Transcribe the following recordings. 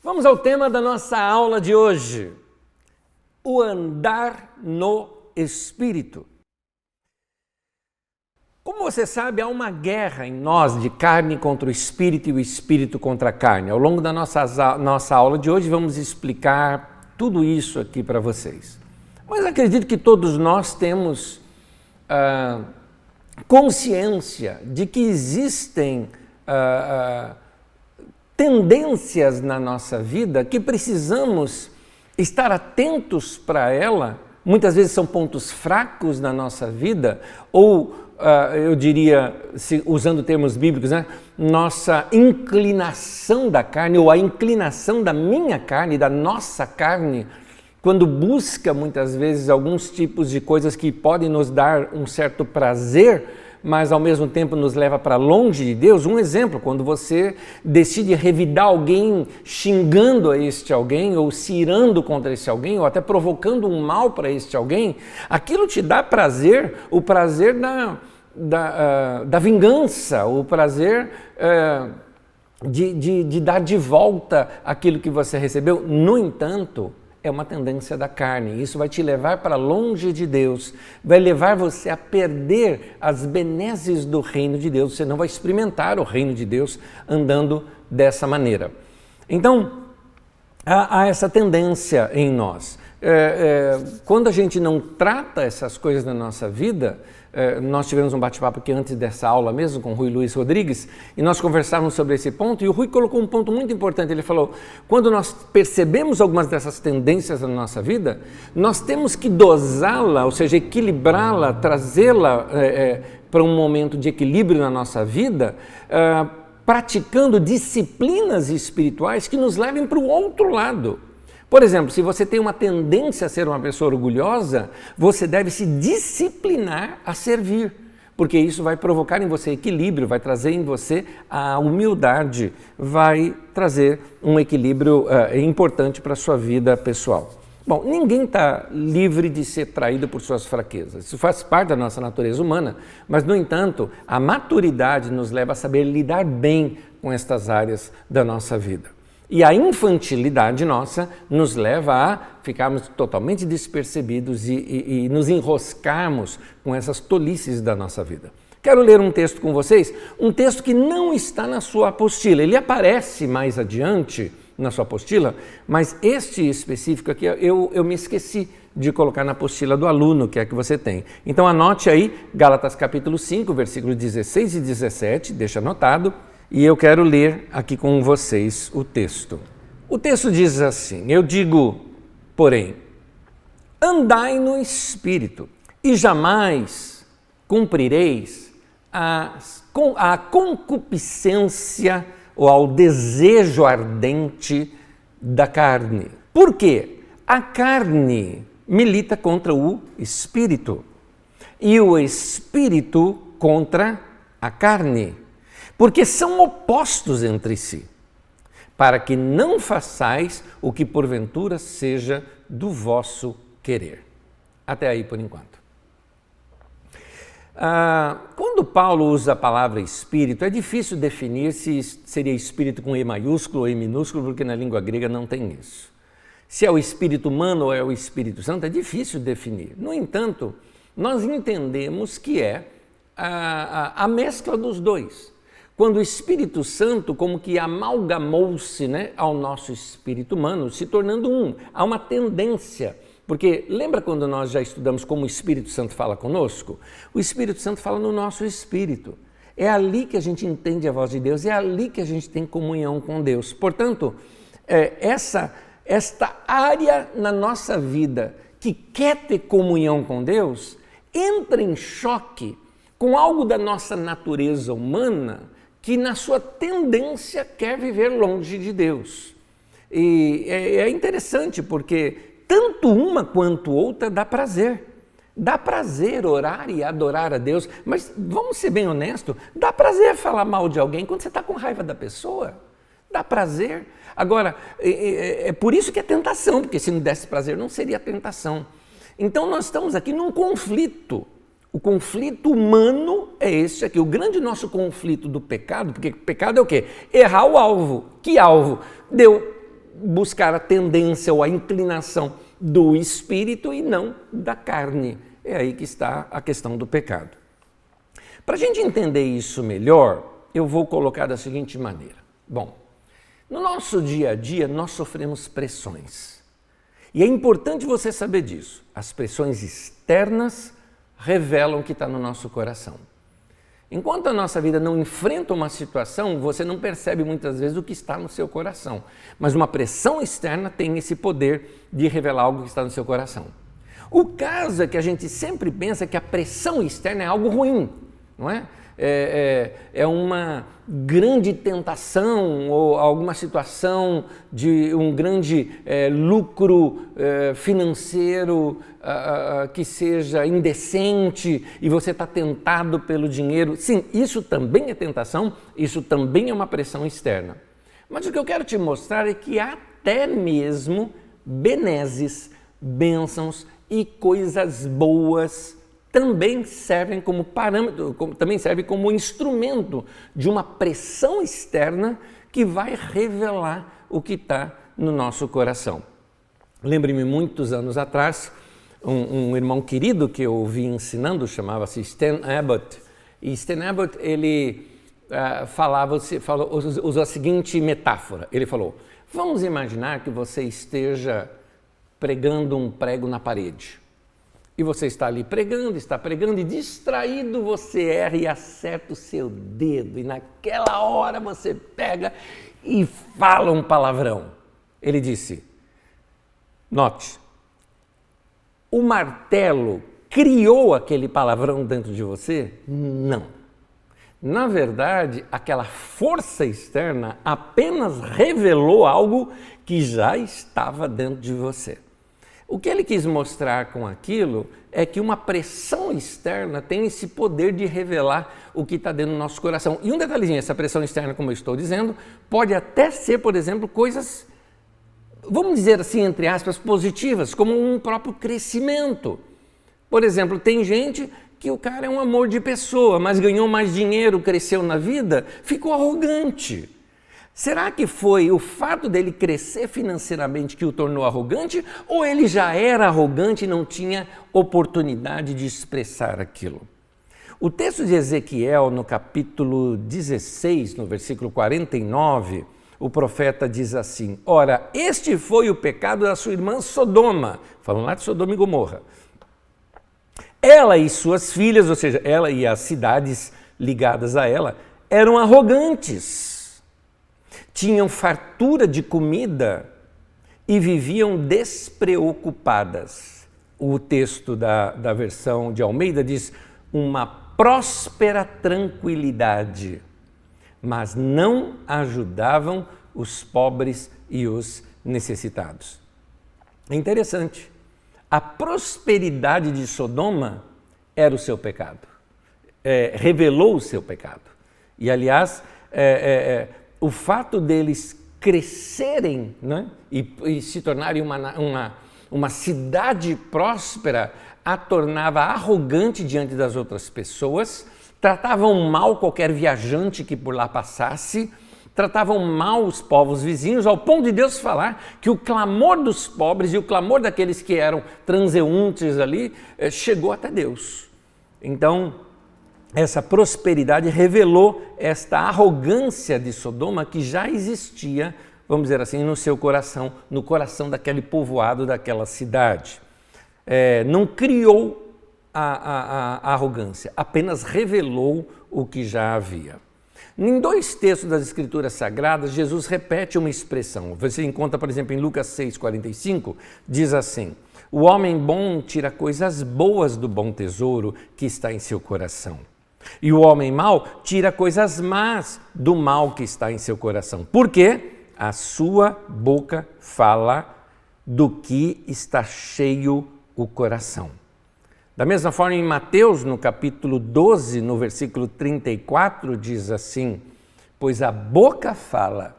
Vamos ao tema da nossa aula de hoje, o andar no Espírito. Como você sabe, há uma guerra em nós de carne contra o Espírito e o Espírito contra a carne. Ao longo da nossa aula de hoje vamos explicar tudo isso aqui para vocês. Mas acredito que todos nós temos consciência de que existem tendências na nossa vida que precisamos estar atentos para ela. Muitas vezes são pontos fracos na nossa vida, ou eu diria, usando termos bíblicos, né? Nossa inclinação da carne, ou a inclinação da minha carne, da nossa carne, quando busca muitas vezes alguns tipos de coisas que podem nos dar um certo prazer, mas ao mesmo tempo nos leva para longe de Deus. Um exemplo, quando você decide revidar alguém xingando a este alguém, ou se irando contra esse alguém, ou até provocando um mal para este alguém, aquilo te dá prazer, o prazer da vingança, o prazer de dar de volta aquilo que você recebeu. No entanto, é uma tendência da carne. Isso vai te levar para longe de Deus, vai levar você a perder as benesses do reino de Deus. Você não vai experimentar o reino de Deus andando dessa maneira. Então, há essa tendência em nós. Quando a gente não trata essas coisas na nossa vida, nós tivemos um bate-papo aqui antes dessa aula mesmo com o Rui Luiz Rodrigues, e nós conversávamos sobre esse ponto, e o Rui colocou um ponto muito importante. Ele falou, quando nós percebemos algumas dessas tendências na nossa vida, nós temos que dosá-la, ou seja, equilibrá-la, trazê-la para um momento de equilíbrio na nossa vida, praticando disciplinas espirituais que nos levem para o outro lado. Por exemplo, se você tem uma tendência a ser uma pessoa orgulhosa, você deve se disciplinar a servir, porque isso vai provocar em você equilíbrio, vai trazer em você a humildade, vai trazer um equilíbrio importante para a sua vida pessoal. Bom, ninguém está livre de ser traído por suas fraquezas, isso faz parte da nossa natureza humana, mas, no entanto, a maturidade nos leva a saber lidar bem com estas áreas da nossa vida. E a infantilidade nossa nos leva a ficarmos totalmente despercebidos e nos enroscarmos com essas tolices da nossa vida. Quero ler um texto com vocês, um texto que não está na sua apostila. Ele aparece mais adiante na sua apostila, mas este específico aqui eu me esqueci de colocar na apostila do aluno, que é a que você tem. Então anote aí, Gálatas capítulo 5, versículos 16 e 17, deixa anotado. E eu quero ler aqui com vocês o texto. O texto diz assim, eu digo, porém, andai no Espírito, e jamais cumprireis a concupiscência ou ao desejo ardente da carne. Por quê? A carne milita contra o Espírito, e o Espírito contra a carne, porque são opostos entre si, para que não façais o que porventura seja do vosso querer. Até aí por enquanto. Quando Paulo usa a palavra espírito, é difícil definir se seria espírito com E maiúsculo ou E minúsculo, porque na língua grega não tem isso. Se é o espírito humano ou é o Espírito Santo, é difícil definir. No entanto, nós entendemos que é a mescla dos dois. Quando o Espírito Santo como que amalgamou-se, né, ao nosso espírito humano, se tornando um. Há uma tendência, porque lembra quando nós já estudamos como o Espírito Santo fala conosco? O Espírito Santo fala no nosso espírito. É ali que a gente entende a voz de Deus, é ali que a gente tem comunhão com Deus. Portanto, esta área na nossa vida que quer ter comunhão com Deus, entra em choque com algo da nossa natureza humana que na sua tendência quer viver longe de Deus. E é interessante porque tanto uma quanto outra dá prazer. Dá prazer orar e adorar a Deus, mas vamos ser bem honestos, dá prazer falar mal de alguém quando você está com raiva da pessoa. Dá prazer. Agora, é por isso que é tentação, porque se não desse prazer não seria tentação. Então nós estamos aqui num conflito. O conflito humano é esse aqui, o grande nosso conflito do pecado, porque pecado é o quê? Errar o alvo. Que alvo? buscar a tendência ou a inclinação do espírito e não da carne. É aí que está a questão do pecado. Para a gente entender isso melhor, eu vou colocar da seguinte maneira. Bom, no nosso dia a dia nós sofremos pressões. E é importante você saber disso. As pressões externas revelam o que está no nosso coração. Enquanto a nossa vida não enfrenta uma situação, você não percebe muitas vezes o que está no seu coração. Mas uma pressão externa tem esse poder de revelar algo que está no seu coração. O caso é que a gente sempre pensa que a pressão externa é algo ruim, não é? É uma grande tentação ou alguma situação de um grande lucro financeiro que seja indecente e você está tentado pelo dinheiro. Sim, isso também é tentação, isso também é uma pressão externa. Mas o que eu quero te mostrar é que até mesmo benesses, bênçãos e coisas boas também servem como parâmetro, também servem como instrumento de uma pressão externa que vai revelar o que está no nosso coração. Lembre-me, muitos anos atrás, um irmão querido que eu ouvi ensinando, chamava-se Stan Abbott, e Stan Abbott, ele usou a seguinte metáfora, ele falou, vamos imaginar que você esteja pregando um prego na parede. E você está ali está pregando e distraído você erra e acerta o seu dedo. E naquela hora você pega e fala um palavrão. Ele disse, note, o martelo criou aquele palavrão dentro de você? Não. Na verdade, aquela força externa apenas revelou algo que já estava dentro de você. O que ele quis mostrar com aquilo é que uma pressão externa tem esse poder de revelar o que está dentro do nosso coração. E um detalhezinho, essa pressão externa, como eu estou dizendo, pode até ser, por exemplo, coisas, vamos dizer assim, entre aspas, positivas, como um próprio crescimento. Por exemplo, tem gente que o cara é um amor de pessoa, mas ganhou mais dinheiro, cresceu na vida, ficou arrogante. Será que foi o fato dele crescer financeiramente que o tornou arrogante ou ele já era arrogante e não tinha oportunidade de expressar aquilo? O texto de Ezequiel, no capítulo 16, no versículo 49, o profeta diz assim, ora, este foi o pecado da sua irmã Sodoma, falando lá de Sodoma e Gomorra. Ela e suas filhas, ou seja, ela e as cidades ligadas a ela, eram arrogantes. Tinham fartura de comida e viviam despreocupadas. O texto da versão de Almeida diz uma próspera tranquilidade, mas não ajudavam os pobres e os necessitados. É interessante, a prosperidade de Sodoma era o seu pecado, revelou o seu pecado. E aliás, o fato deles crescerem, né, e se tornarem uma cidade próspera a tornava arrogante diante das outras pessoas, tratavam mal qualquer viajante que por lá passasse, tratavam mal os povos vizinhos, ao ponto de Deus falar que o clamor dos pobres e o clamor daqueles que eram transeuntes ali chegou até Deus. Então, essa prosperidade revelou esta arrogância de Sodoma que já existia, vamos dizer assim, no seu coração, no coração daquele povoado, daquela cidade. Não criou a arrogância, apenas revelou o que já havia. Em 2 textos das Escrituras Sagradas, Jesus repete uma expressão. Você encontra, por exemplo, em Lucas 6,45, diz assim, o homem bom tira coisas boas do bom tesouro que está em seu coração. E o homem mau tira coisas más do mal que está em seu coração. Por quê? A sua boca fala do que está cheio o coração. Da mesma forma, em Mateus, no capítulo 12, no versículo 34, diz assim, pois a boca fala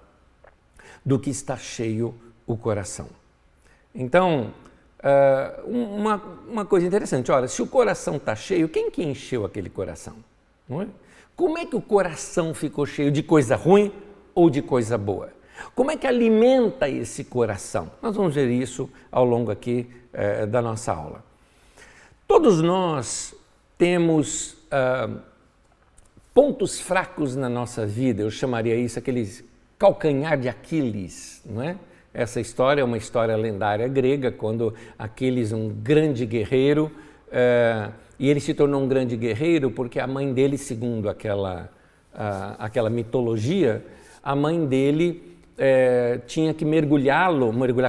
do que está cheio o coração. Então, uma coisa interessante, olha, se o coração está cheio, quem que encheu aquele coração? Não é? Como é que o coração ficou cheio de coisa ruim ou de coisa boa? Como é que alimenta esse coração? Nós vamos ver isso ao longo aqui da nossa aula. Todos nós temos pontos fracos na nossa vida, eu chamaria isso aqueles calcanhar de Aquiles, não é? Essa história é uma história lendária grega, quando Aquiles, um grande guerreiro, e ele se tornou um grande guerreiro porque a mãe dele, segundo aquela mitologia, a mãe dele tinha que mergulhar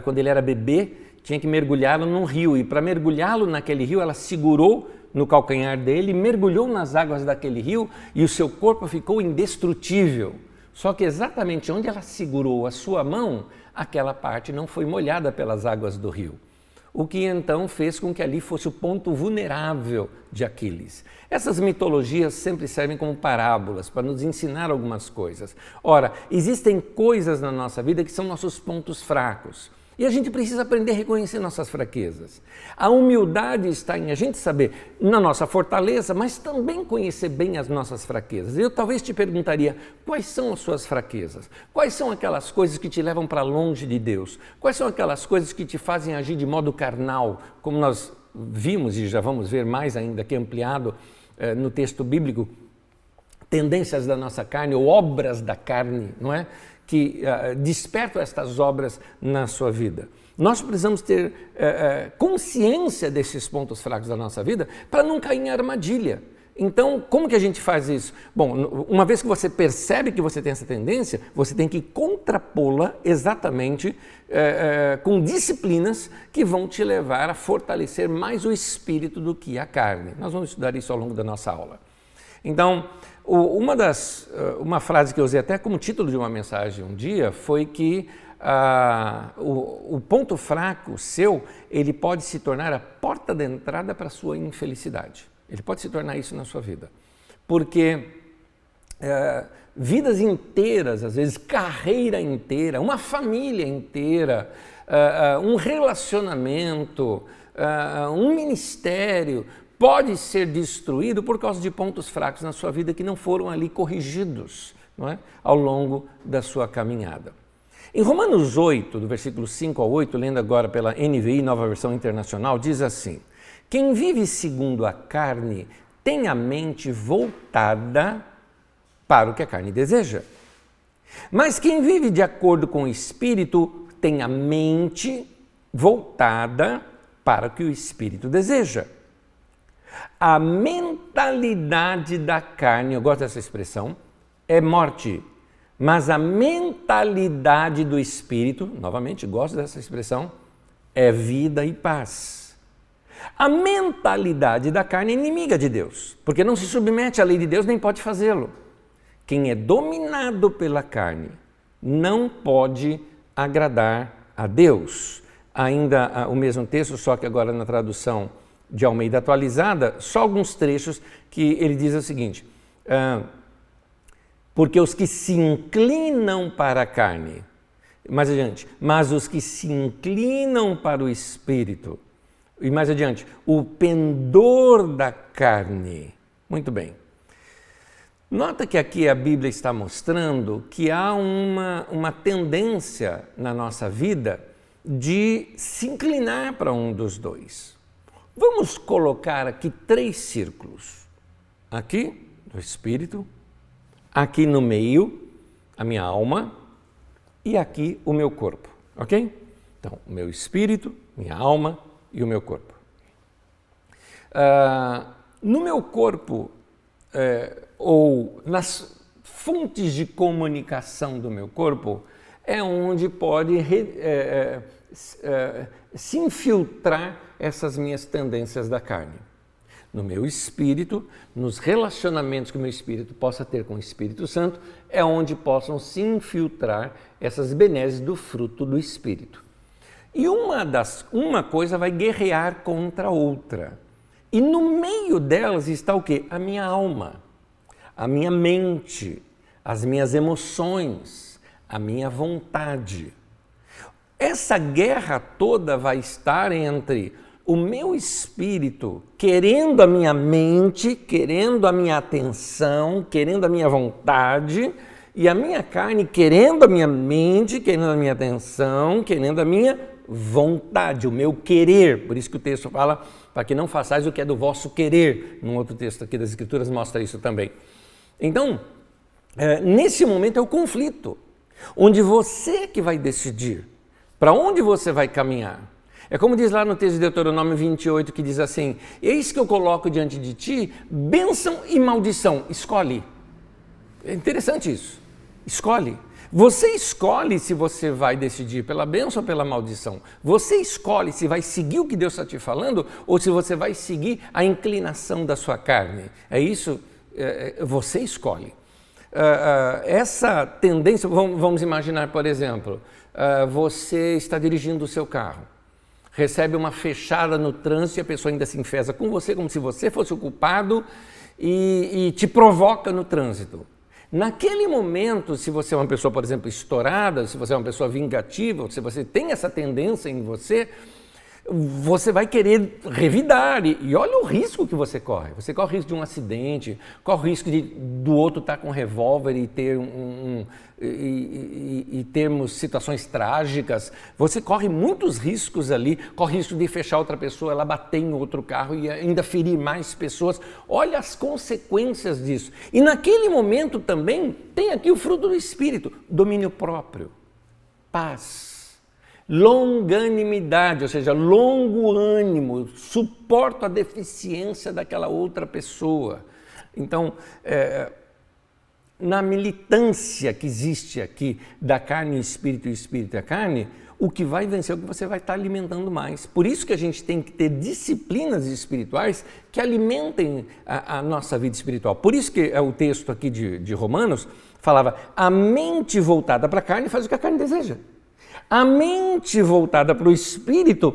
quando ele era bebê, tinha que mergulhá-lo num rio, e para mergulhá-lo naquele rio, ela segurou no calcanhar dele, mergulhou nas águas daquele rio e o seu corpo ficou indestrutível. Só que exatamente onde ela segurou a sua mão, aquela parte não foi molhada pelas águas do rio. O que então fez com que ali fosse o ponto vulnerável de Aquiles. Essas mitologias sempre servem como parábolas para nos ensinar algumas coisas. Ora, existem coisas na nossa vida que são nossos pontos fracos. E a gente precisa aprender a reconhecer nossas fraquezas. A humildade está em a gente saber na nossa fortaleza, mas também conhecer bem as nossas fraquezas. Eu talvez te perguntaria, quais são as suas fraquezas? Quais são aquelas coisas que te levam para longe de Deus? Quais são aquelas coisas que te fazem agir de modo carnal, como nós vimos e já vamos ver mais ainda aqui ampliado no texto bíblico, tendências da nossa carne ou obras da carne, não é? Que despertam estas obras na sua vida. Nós precisamos ter consciência desses pontos fracos da nossa vida para não cair em armadilha. Então, como que a gente faz isso? Bom, uma vez que você percebe que você tem essa tendência, você tem que contrapô-la exatamente com disciplinas que vão te levar a fortalecer mais o espírito do que a carne. Nós vamos estudar isso ao longo da nossa aula. Então, uma frase que eu usei até como título de uma mensagem um dia foi que o ponto fraco seu, ele pode se tornar a porta de entrada para a sua infelicidade. Ele pode se tornar isso na sua vida. Porque vidas inteiras, às vezes carreira inteira, uma família inteira, um relacionamento, um ministério, pode ser destruído por causa de pontos fracos na sua vida que não foram ali corrigidos, não é? Ao longo da sua caminhada. Em Romanos 8, do versículo 5 ao 8, lendo agora pela NVI, Nova Versão Internacional, diz assim: quem vive segundo a carne tem a mente voltada para o que a carne deseja. Mas quem vive de acordo com o Espírito tem a mente voltada para o que o Espírito deseja. A mentalidade da carne, eu gosto dessa expressão, é morte, mas a mentalidade do Espírito, novamente gosto dessa expressão, é vida e paz. A mentalidade da carne é inimiga de Deus, porque não se submete à lei de Deus nem pode fazê-lo. Quem é dominado pela carne não pode agradar a Deus. Ainda o mesmo texto, só que agora na tradução de Almeida atualizada, só alguns trechos que ele diz o seguinte: porque os que se inclinam para a carne, mais adiante, mas os que se inclinam para o Espírito, e mais adiante, o pendor da carne. Muito bem. Nota que aqui a Bíblia está mostrando que há uma tendência na nossa vida de se inclinar para um dos dois. Vamos colocar aqui 3 círculos. Aqui, o Espírito, aqui no meio, a minha alma, e aqui o meu corpo, ok? Então, o meu espírito, minha alma e o meu corpo. No meu corpo, ou nas fontes de comunicação do meu corpo, é onde pode se infiltrar essas minhas tendências da carne. No meu espírito, nos relacionamentos que o meu espírito possa ter com o Espírito Santo, é onde possam se infiltrar essas benesses do fruto do Espírito. E uma coisa vai guerrear contra a outra. E no meio delas está o quê? A minha alma, a minha mente, as minhas emoções, a minha vontade. Essa guerra toda vai estar entre o meu espírito querendo a minha mente, querendo a minha atenção, querendo a minha vontade, E a minha carne querendo a minha mente, querendo a minha atenção, querendo a minha vontade, o meu querer. Por isso que o texto fala, para que não façais o que é do vosso querer. Num outro texto aqui das Escrituras mostra isso também. Então, nesse momento é o conflito, onde você que vai decidir para onde você vai caminhar. É como diz lá no texto de Deuteronômio 28, que diz assim: eis que eu coloco diante de ti bênção e maldição, escolhe. É interessante isso. Escolhe. Você escolhe se você vai decidir pela bênção ou pela maldição. Você escolhe se vai seguir o que Deus está te falando ou se você vai seguir a inclinação da sua carne. É isso, você escolhe. Essa tendência, vamos imaginar, por exemplo, você está dirigindo o seu carro, recebe uma fechada no trânsito e a pessoa ainda se enfesa com você como se você fosse o culpado e te provoca no trânsito. Naquele momento, se você é uma pessoa, por exemplo, estourada, se você é uma pessoa vingativa, se você tem essa tendência em você, você vai querer revidar. E olha o risco que você corre. Você corre o risco de um acidente, corre o risco do outro estar com um revólver e termos situações trágicas. Você corre muitos riscos ali, corre o risco de fechar outra pessoa, ela bater em outro carro e ainda ferir mais pessoas. Olha as consequências disso. E naquele momento também tem aqui o fruto do Espírito, domínio próprio, paz, longanimidade, ou seja, longo ânimo, suporto a deficiência daquela outra pessoa. Então, na militância que existe aqui da carne e espírito e espírito e a carne, o que vai vencer é o que você vai estar alimentando mais. Por isso que a gente tem que ter disciplinas espirituais que alimentem a nossa vida espiritual. Por isso que o texto aqui de Romanos falava: a mente voltada para a carne faz o que a carne deseja. A mente voltada para o Espírito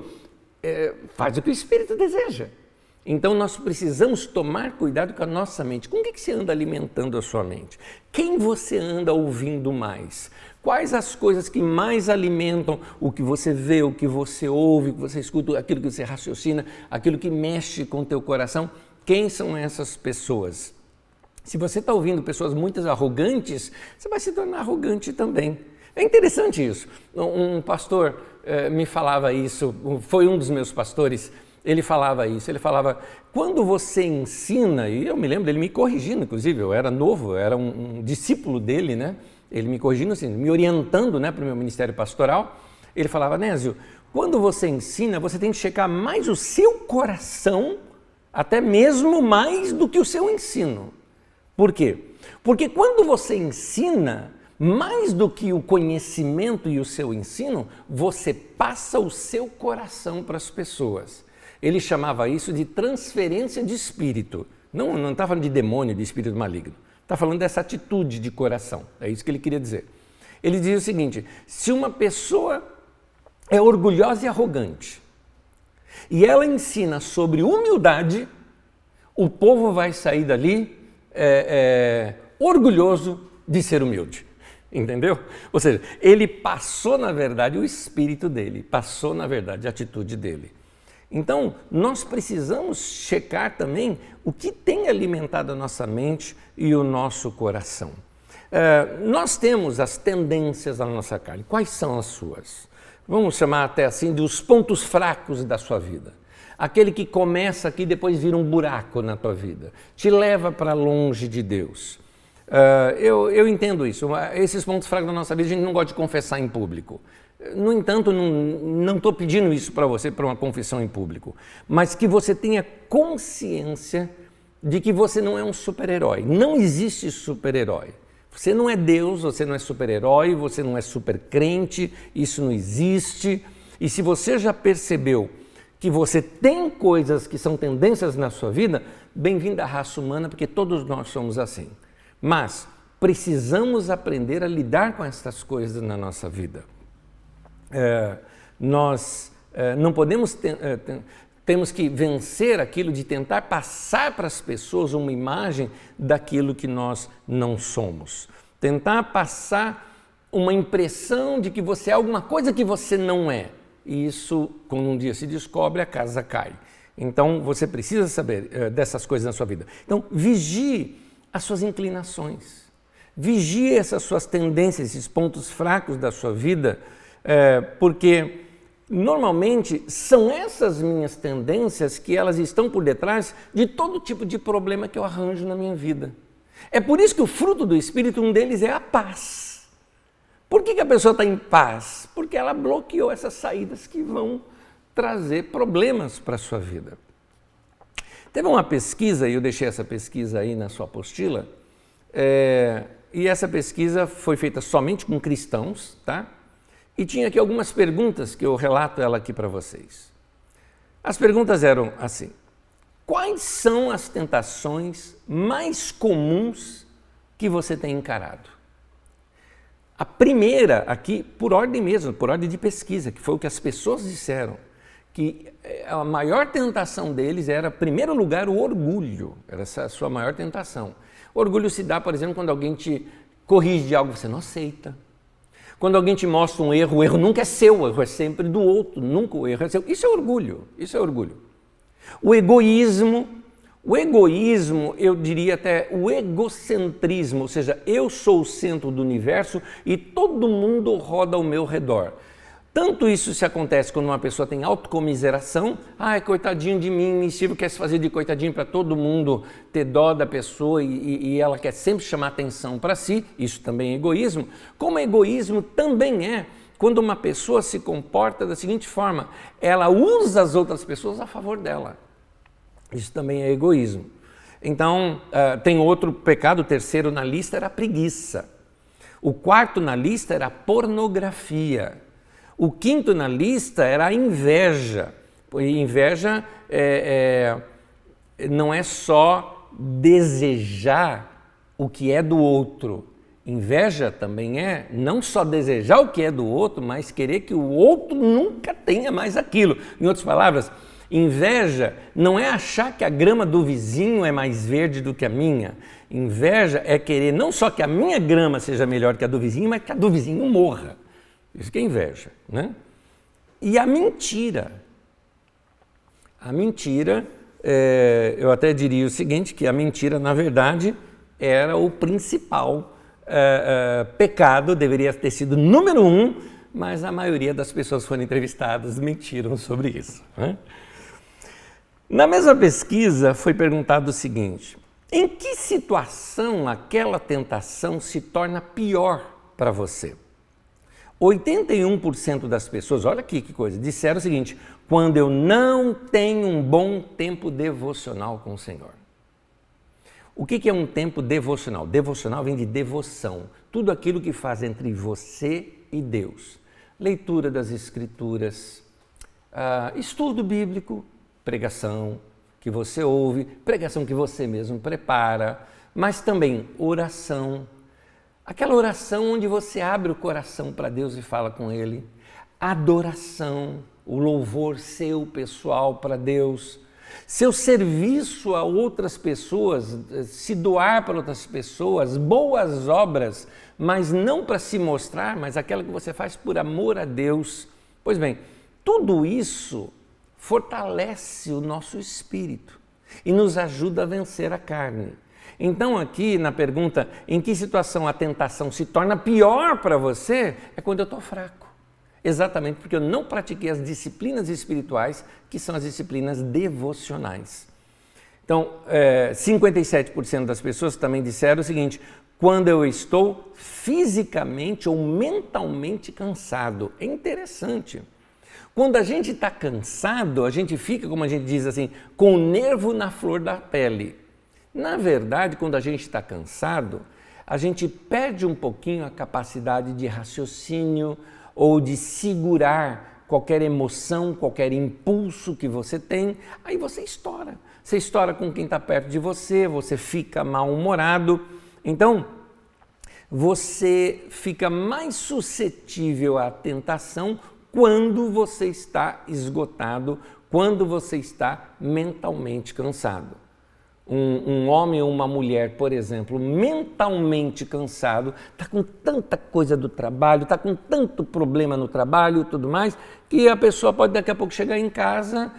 faz o que o Espírito deseja. Então nós precisamos tomar cuidado com a nossa mente. Com o que você anda alimentando a sua mente? Quem você anda ouvindo mais? Quais as coisas que mais alimentam o que você vê, o que você ouve, o que você escuta, aquilo que você raciocina, aquilo que mexe com o teu coração? Quem são essas pessoas? Se você está ouvindo pessoas muito arrogantes, você vai se tornar arrogante também. É interessante isso. Um pastor me falava isso, foi um dos meus pastores, ele falava isso, ele falava: quando você ensina, e eu me lembro dele me corrigindo, inclusive, eu era novo, eu era um discípulo dele, né? Ele me corrigindo assim, me orientando, né, para o meu ministério pastoral. Ele falava: Nésio, quando você ensina, você tem que checar mais o seu coração, até mesmo mais do que o seu ensino. Por quê? Porque quando você ensina, mais do que o conhecimento e o seu ensino, você passa o seu coração para as pessoas. Ele chamava isso de transferência de espírito. Não está falando de demônio, de espírito maligno. Está falando dessa atitude de coração. É isso que ele queria dizer. Ele dizia o seguinte: se uma pessoa é orgulhosa e arrogante, e ela ensina sobre humildade, o povo vai sair dali orgulhoso de ser humilde. Entendeu? Ou seja, ele passou, na verdade, o espírito dele, passou, na verdade, a atitude dele. Então, nós precisamos checar também o que tem alimentado a nossa mente e o nosso coração. Nós temos as tendências da nossa carne. Quais são as suas? Vamos chamar até assim de os pontos fracos da sua vida. Aquele que começa aqui e depois vira um buraco na tua vida, te leva para longe de Deus. Eu entendo isso. Esses pontos fracos da nossa vida a gente não gosta de confessar em público. No entanto, não estou pedindo isso para você, para uma confissão em público, mas que você tenha consciência de que você não é um super-herói. Não existe super-herói. Você não é Deus, você não é super-herói, você não é super-crente, isso não existe. E se você já percebeu que você tem coisas que são tendências na sua vida, bem-vindo à raça humana, porque todos nós somos assim. Mas precisamos aprender a lidar com essas coisas na nossa vida. Nós não podemos, temos que vencer aquilo de tentar passar para as pessoas uma imagem daquilo que nós não somos. Tentar passar uma impressão de que você é alguma coisa que você não é. E isso, quando um dia se descobre, a casa cai. Então, você precisa saber dessas coisas na sua vida. Então, vigie as suas inclinações. Vigie essas suas tendências, esses pontos fracos da sua vida, porque normalmente são essas minhas tendências que elas estão por detrás de todo tipo de problema que eu arranjo na minha vida. É por isso que o fruto do Espírito, um deles é a paz. Por que a pessoa está em paz? Porque ela bloqueou essas saídas que vão trazer problemas para a sua vida. Teve uma pesquisa, e eu deixei essa pesquisa aí na sua apostila, e essa pesquisa foi feita somente com cristãos, tá? E tinha aqui algumas perguntas que eu relato ela aqui para vocês. As perguntas eram assim: quais são as tentações mais comuns que você tem encarado? A primeira aqui, por ordem mesmo, por ordem de pesquisa, que foi o que as pessoas disseram, que a maior tentação deles era, em primeiro lugar, o orgulho. Era essa a sua maior tentação. O orgulho se dá, por exemplo, quando alguém te corrige de algo que você não aceita. Quando alguém te mostra um erro, o erro nunca é seu, o erro é sempre do outro, nunca o erro é seu. Isso é orgulho, isso é orgulho. O egoísmo, eu diria até o egocentrismo, ou seja, eu sou o centro do universo e todo mundo roda ao meu redor. Tanto isso se acontece quando uma pessoa tem autocomiseração, coitadinho de mim, Steve quer se fazer de coitadinho para todo mundo ter dó da pessoa e ela quer sempre chamar atenção para si, isso também é egoísmo. Como egoísmo também é quando uma pessoa se comporta da seguinte forma, ela usa as outras pessoas a favor dela. Isso também é egoísmo. Então, tem outro pecado, o terceiro na lista era a preguiça. O quarto na lista era a pornografia. O quinto na lista era a inveja. E inveja não é só desejar o que é do outro. Inveja também é não só desejar o que é do outro, mas querer que o outro nunca tenha mais aquilo. Em outras palavras, inveja não é achar que a grama do vizinho é mais verde do que a minha. Inveja é querer não só que a minha grama seja melhor que a do vizinho, mas que a do vizinho morra. Isso que é inveja, né? E a mentira. A mentira, eu até diria o seguinte, que a mentira, na verdade, era o principal pecado, deveria ter sido número 1, mas a maioria das pessoas que foram entrevistadas mentiram sobre isso, né? Na mesma pesquisa foi perguntado o seguinte: em que situação aquela tentação se torna pior para você? 81% das pessoas, olha aqui que coisa, disseram o seguinte: quando eu não tenho um bom tempo devocional com o Senhor. O que é um tempo devocional? Devocional vem de devoção, tudo aquilo que faz entre você e Deus. Leitura das Escrituras, estudo bíblico, pregação que você ouve, pregação que você mesmo prepara, mas também oração. Aquela oração onde você abre o coração para Deus e fala com Ele. Adoração, o louvor seu pessoal para Deus. Seu serviço a outras pessoas, se doar para outras pessoas, boas obras, mas não para se mostrar, mas aquela que você faz por amor a Deus. Pois bem, tudo isso fortalece o nosso espírito e nos ajuda a vencer a carne. Então aqui na pergunta, em que situação a tentação se torna pior para você, é quando eu estou fraco. Exatamente porque eu não pratiquei as disciplinas espirituais, que são as disciplinas devocionais. Então, 57% das pessoas também disseram o seguinte: quando eu estou fisicamente ou mentalmente cansado. É interessante. Quando a gente está cansado, a gente fica, como a gente diz assim, com o nervo na flor da pele. Na verdade, quando a gente está cansado, a gente perde um pouquinho a capacidade de raciocínio ou de segurar qualquer emoção, qualquer impulso que você tem, aí você estoura. Você estoura com quem está perto de você, você fica mal-humorado. Então, você fica mais suscetível à tentação quando você está esgotado, quando você está mentalmente cansado. Um homem ou uma mulher, por exemplo, mentalmente cansado, está com tanta coisa do trabalho, está com tanto problema no trabalho e tudo mais, que a pessoa pode daqui a pouco chegar em casa,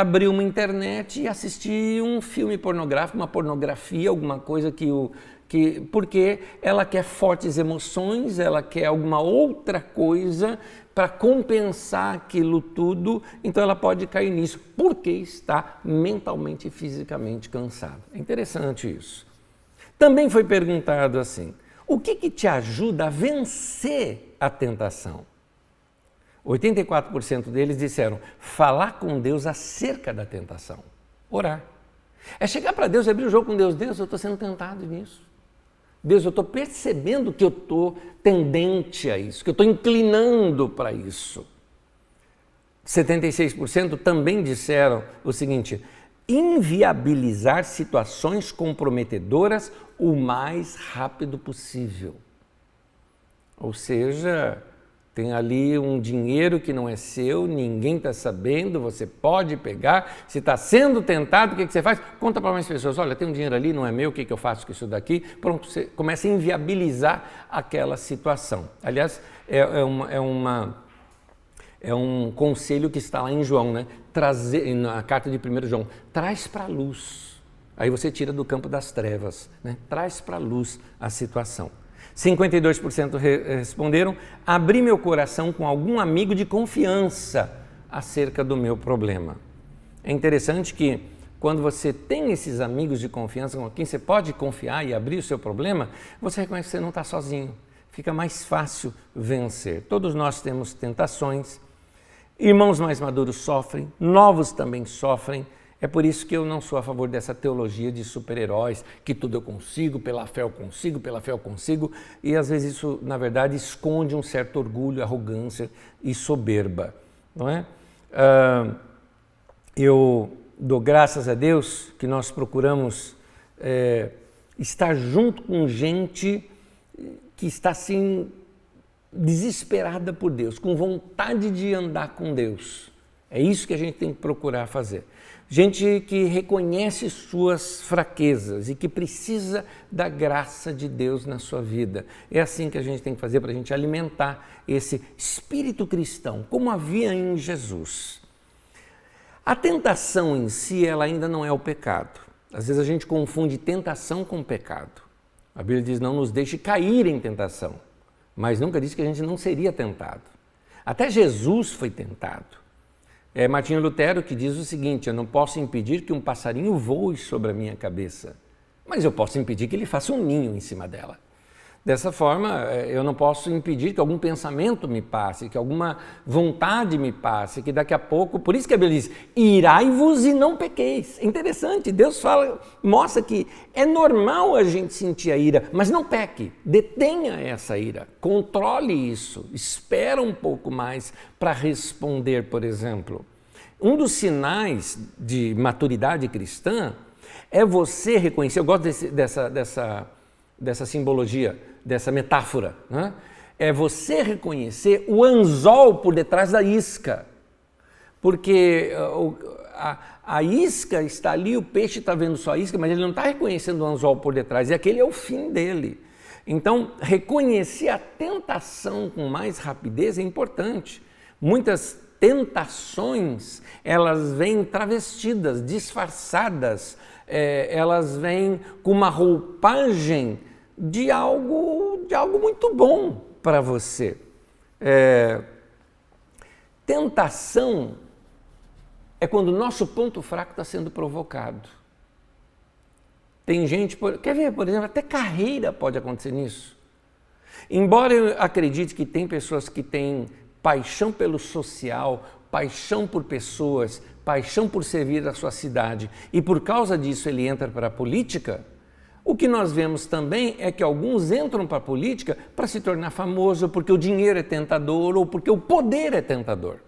abrir uma internet e assistir um filme pornográfico, uma pornografia, alguma coisa que porque ela quer fortes emoções, ela quer alguma outra coisa para compensar aquilo tudo, então ela pode cair nisso, porque está mentalmente e fisicamente cansada. É interessante isso. Também foi perguntado assim, o que te ajuda a vencer a tentação? 84% deles disseram, falar com Deus acerca da tentação, orar. É chegar para Deus e abrir o jogo com Deus, Deus, eu estou sendo tentado nisso. Deus, eu estou percebendo que eu estou tendente a isso, que eu estou inclinando para isso. 76% também disseram o seguinte, inviabilizar situações comprometedoras o mais rápido possível. Ou seja, tem ali um dinheiro que não é seu, ninguém está sabendo, você pode pegar, se está sendo tentado, o que você faz? Conta para mais pessoas, olha, tem um dinheiro ali, não é meu, o que eu faço com isso daqui? Pronto, você começa a inviabilizar aquela situação. Aliás, é um conselho que está lá em João, né? Na carta de 1 João, traz para a luz, aí você tira do campo das trevas, né? Traz para a luz a situação. 52% responderam, abri meu coração com algum amigo de confiança acerca do meu problema. É interessante que quando você tem esses amigos de confiança com quem você pode confiar e abrir o seu problema, você reconhece que você não está sozinho, fica mais fácil vencer. Todos nós temos tentações, irmãos mais maduros sofrem, novos também sofrem. É por isso que eu não sou a favor dessa teologia de super-heróis, que tudo eu consigo, pela fé eu consigo, pela fé eu consigo, e às vezes isso, na verdade, esconde um certo orgulho, arrogância e soberba, não é? Eu dou graças a Deus que nós procuramos estar junto com gente que está assim, desesperada por Deus, com vontade de andar com Deus. É isso que a gente tem que procurar fazer. Gente que reconhece suas fraquezas e que precisa da graça de Deus na sua vida. É assim que a gente tem que fazer para a gente alimentar esse espírito cristão, como havia em Jesus. A tentação em si, ela ainda não é o pecado. Às vezes a gente confunde tentação com pecado. A Bíblia diz, não nos deixe cair em tentação, mas nunca disse que a gente não seria tentado. Até Jesus foi tentado. É Martinho Lutero que diz o seguinte, eu não posso impedir que um passarinho voe sobre a minha cabeça, mas eu posso impedir que ele faça um ninho em cima dela. Dessa forma, eu não posso impedir que algum pensamento me passe, que alguma vontade me passe, que daqui a pouco... Por isso que a Bíblia diz, irai-vos e não pequeis. É interessante, Deus fala, mostra que é normal a gente sentir a ira, mas não peque, detenha essa ira, controle isso, espera um pouco mais para responder, por exemplo. Um dos sinais de maturidade cristã é você reconhecer, eu gosto dessa simbologia, dessa metáfora, né? É você reconhecer o anzol por detrás da isca, porque a isca está ali, o peixe está vendo só a isca, mas ele não está reconhecendo o anzol por detrás, e aquele é o fim dele. Então, reconhecer a tentação com mais rapidez é importante. Muitas tentações, elas vêm travestidas, disfarçadas, elas vêm com uma roupagem de algo muito bom para você. Tentação é quando o nosso ponto fraco está sendo provocado. Tem gente, quer ver, por exemplo, até carreira pode acontecer nisso. Embora eu acredite que tem pessoas que têm paixão pelo social, paixão por pessoas, paixão por servir a sua cidade, e por causa disso ele entra para a política, o que nós vemos também é que alguns entram para a política para se tornar famoso, porque o dinheiro é tentador ou porque o poder é tentador.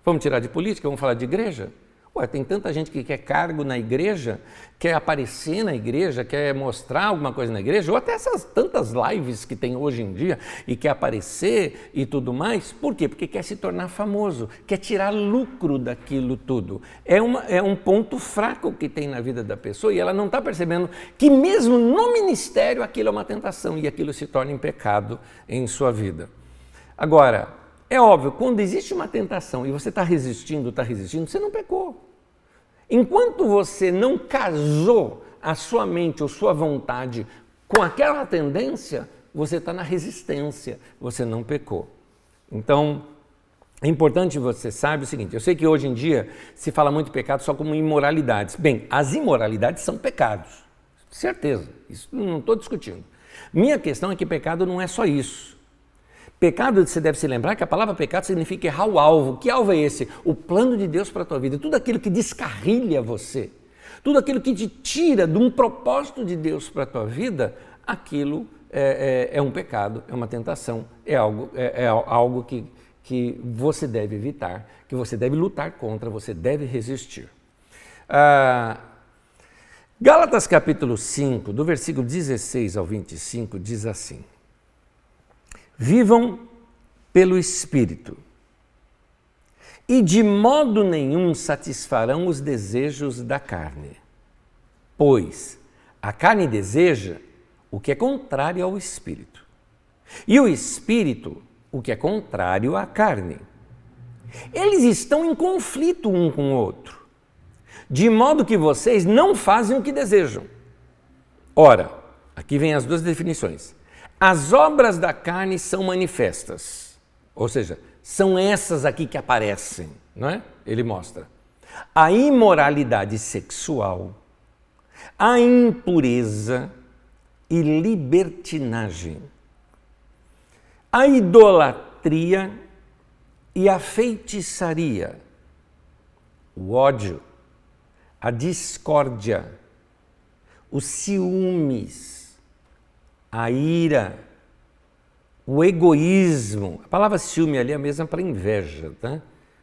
Vamos tirar de política, vamos falar de igreja? Ué, tem tanta gente que quer cargo na igreja, quer aparecer na igreja, quer mostrar alguma coisa na igreja, ou até essas tantas lives que tem hoje em dia e quer aparecer e tudo mais. Por quê? Porque quer se tornar famoso, quer tirar lucro daquilo tudo. É um ponto fraco que tem na vida da pessoa e ela não está percebendo que mesmo no ministério aquilo é uma tentação e aquilo se torna em pecado em sua vida. Agora, é óbvio, quando existe uma tentação e você está resistindo, você não pecou. Enquanto você não casou a sua mente ou sua vontade com aquela tendência, você está na resistência, você não pecou. Então, é importante você saber o seguinte, eu sei que hoje em dia se fala muito pecado só como imoralidades. Bem, as imoralidades são pecados, certeza, isso não estou discutindo. Minha questão é que pecado não é só isso. Pecado, você deve se lembrar que a palavra pecado significa errar o alvo. Que alvo é esse? O plano de Deus para a tua vida. Tudo aquilo que descarrilha você, tudo aquilo que te tira de um propósito de Deus para a tua vida, aquilo é um pecado, é uma tentação, é algo que você deve evitar, que você deve lutar contra, você deve resistir. Gálatas capítulo 5, do versículo 16 ao 25, diz assim: vivam pelo Espírito, e de modo nenhum satisfarão os desejos da carne, pois a carne deseja o que é contrário ao Espírito, e o Espírito o que é contrário à carne. Eles estão em conflito um com o outro, de modo que vocês não fazem o que desejam. Ora, aqui vem as duas definições. As obras da carne são manifestas, ou seja, são essas aqui que aparecem, não é? Ele mostra a imoralidade sexual, a impureza e libertinagem, a idolatria e a feitiçaria, o ódio, a discórdia, os ciúmes, a ira, o egoísmo. A palavra ciúme ali é a mesma para inveja, tá?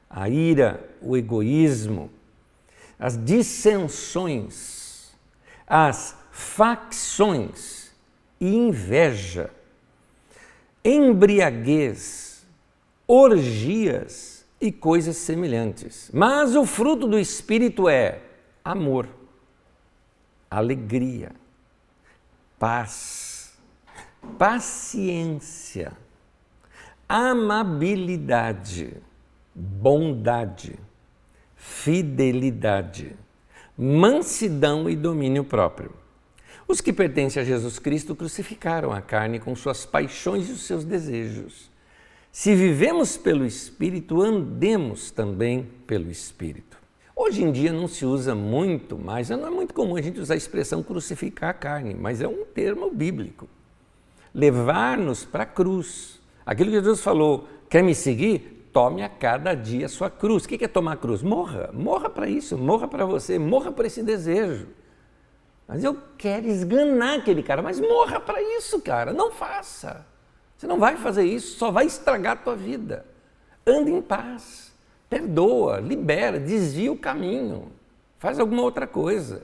A ira, o egoísmo, as dissensões, as facções e inveja, embriaguez, orgias e coisas semelhantes. Mas o fruto do Espírito é amor, alegria, paz, paciência, amabilidade, bondade, fidelidade, mansidão e domínio próprio. Os que pertencem a Jesus Cristo crucificaram a carne com suas paixões e os seus desejos. Se vivemos pelo Espírito, andemos também pelo Espírito. Hoje em dia não se usa muito mais, não é muito comum a gente usar a expressão crucificar a carne, mas é um termo bíblico. Levar-nos para a cruz. Aquilo que Jesus falou, quer me seguir? Tome a cada dia a sua cruz. O que é tomar a cruz? Morra para isso, morra para você, morra para esse desejo. Mas eu quero esganar aquele cara, mas morra para isso, cara, não faça. Você não vai fazer isso, só vai estragar a tua vida. Anda em paz, perdoa, libera, desvia o caminho, faz alguma outra coisa.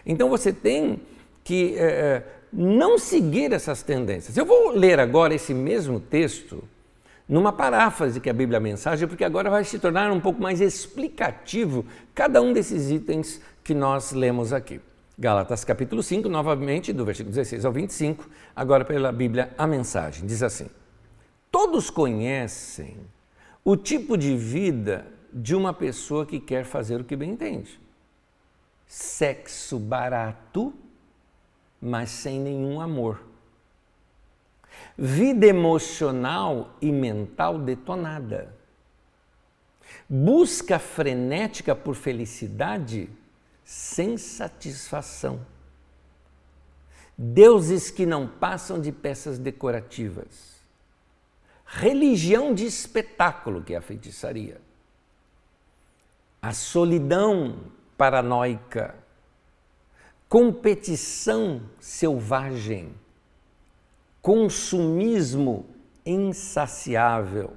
Então você tem que não seguir essas tendências. Eu vou ler agora esse mesmo texto numa paráfrase que é a Bíblia Mensagem, porque agora vai se tornar um pouco mais explicativo cada um desses itens que nós lemos aqui. Gálatas capítulo 5, novamente, do versículo 16 ao 25, agora pela Bíblia a Mensagem, diz assim: todos conhecem o tipo de vida de uma pessoa que quer fazer o que bem entende. Sexo barato, mas sem nenhum amor. Vida emocional e mental detonada. Busca frenética por felicidade sem satisfação. Deuses que não passam de peças decorativas. Religião de espetáculo, que é a feitiçaria. A solidão paranoica. Competição selvagem. Consumismo insaciável.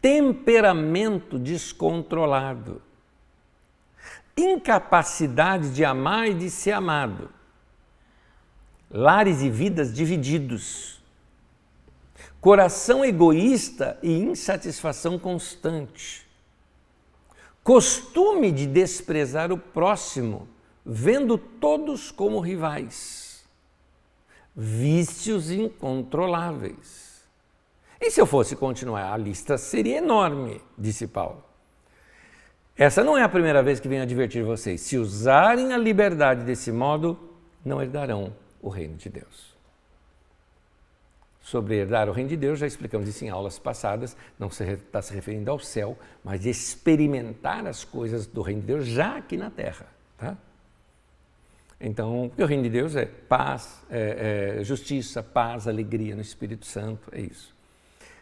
Temperamento descontrolado. Incapacidade de amar e de ser amado, lares e vidas divididos, coração egoísta e insatisfação constante, costume de desprezar o próximo, vendo todos como rivais, vícios incontroláveis. E se eu fosse continuar, a lista seria enorme, disse Paulo. Essa não é a primeira vez que venho advertir vocês. Se usarem a liberdade desse modo, não herdarão o reino de Deus. Sobre herdar o reino de Deus, já explicamos isso em aulas passadas, não está se referindo ao céu, mas de experimentar as coisas do reino de Deus já aqui na terra. Tá? Então, o reino de Deus é paz, justiça, paz, alegria no Espírito Santo, é isso.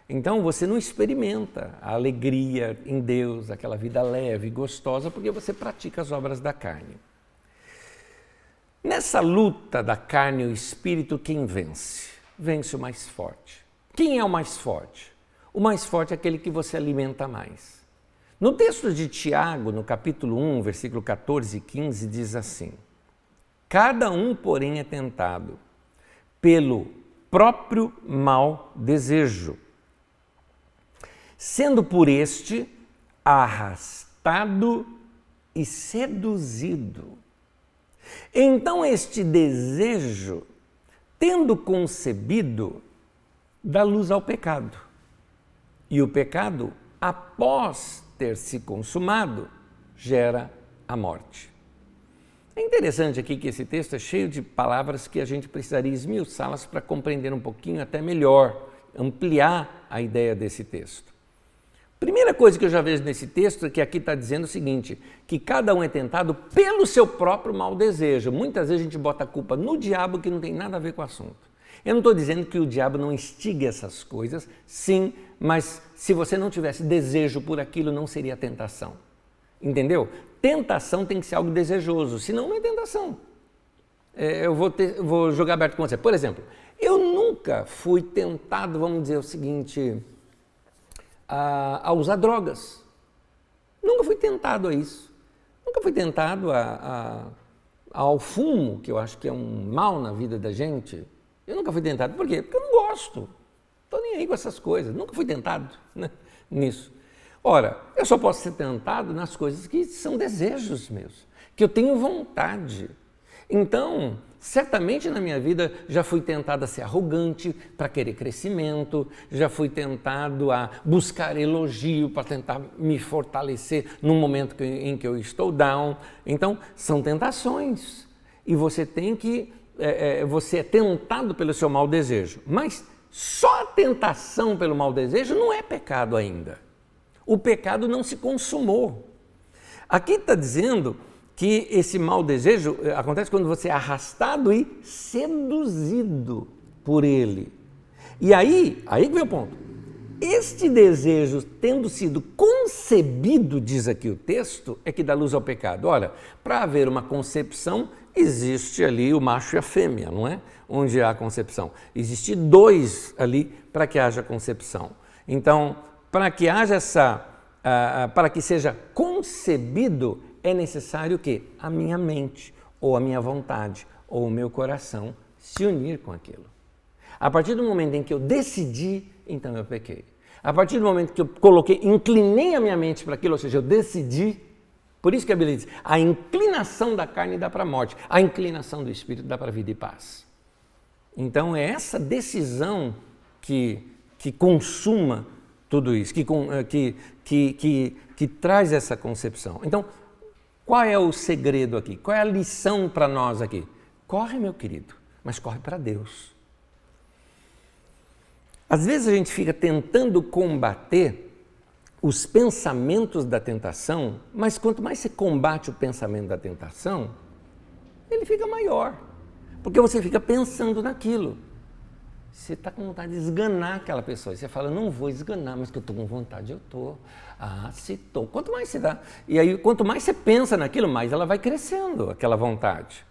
Então, você não experimenta a alegria em Deus, aquela vida leve, gostosa, porque você pratica as obras da carne. Nessa luta da carne e o Espírito, quem vence? Vence o mais forte. Quem é o mais forte? O mais forte é aquele que você alimenta mais. No texto de Tiago, no capítulo 1, versículo 14 e 15, diz assim: cada um, porém, é tentado pelo próprio mau desejo, sendo por este arrastado e seduzido. Então este desejo, tendo concebido, dá luz ao pecado. E o pecado, após ter se consumado, gera a morte. É interessante aqui que esse texto é cheio de palavras que a gente precisaria esmiuçá-las para compreender um pouquinho até melhor, ampliar a ideia desse texto. Primeira coisa que eu já vejo nesse texto é que aqui está dizendo o seguinte, que cada um é tentado pelo seu próprio mau desejo. Muitas vezes a gente bota a culpa no diabo que não tem nada a ver com o assunto. Eu não estou dizendo que o diabo não instiga essas coisas, sim, mas se você não tivesse desejo por aquilo, não seria tentação. Entendeu? Tentação tem que ser algo desejoso, senão não é tentação. Eu vou jogar aberto com você. Por exemplo, eu nunca fui tentado, vamos dizer o seguinte, a usar drogas. Nunca fui tentado a isso. Nunca fui tentado ao fumo, que eu acho que é um mal na vida da gente. Eu nunca fui tentado. Por quê? Porque eu não gosto. Estou nem aí com essas coisas. Nunca fui tentado, né, nisso. Ora, eu só posso ser tentado nas coisas que são desejos meus, que eu tenho vontade. Então, certamente na minha vida já fui tentado a ser arrogante para querer crescimento, já fui tentado a buscar elogio para tentar me fortalecer no momento em que eu estou down. Então, são tentações e você tem que, você é tentado pelo seu mau desejo, mas só a tentação pelo mau desejo não é pecado ainda. O pecado não se consumou. Aqui está dizendo que esse mau desejo acontece quando você é arrastado e seduzido por ele. E aí que vem o ponto. Este desejo, tendo sido concebido, diz aqui o texto, é que dá luz ao pecado. Olha, para haver uma concepção, existe ali o macho e a fêmea, não é? Onde há concepção. Existe dois ali para que haja concepção. Então, para que haja para que seja concebido, é necessário que a minha mente, ou a minha vontade, ou o meu coração se unir com aquilo. A partir do momento em que eu decidi, então eu pequei. A partir do momento que eu inclinei a minha mente para aquilo, ou seja, eu decidi, por isso que a Bíblia diz, a inclinação da carne dá para a morte, a inclinação do Espírito dá para a vida e paz. Então é essa decisão que consuma tudo isso, que traz essa concepção. Então, qual é o segredo aqui? Qual é a lição para nós aqui? Corre, meu querido, mas corre para Deus. Às vezes a gente fica tentando combater os pensamentos da tentação, mas quanto mais você combate o pensamento da tentação, ele fica maior, porque você fica pensando naquilo. Você está com vontade de esganar aquela pessoa. E você fala, não vou esganar, mas que eu estou com vontade, eu estou. Ah, se estou. Quanto mais você dá. E aí, quanto mais você pensa naquilo, mais ela vai crescendo, aquela vontade.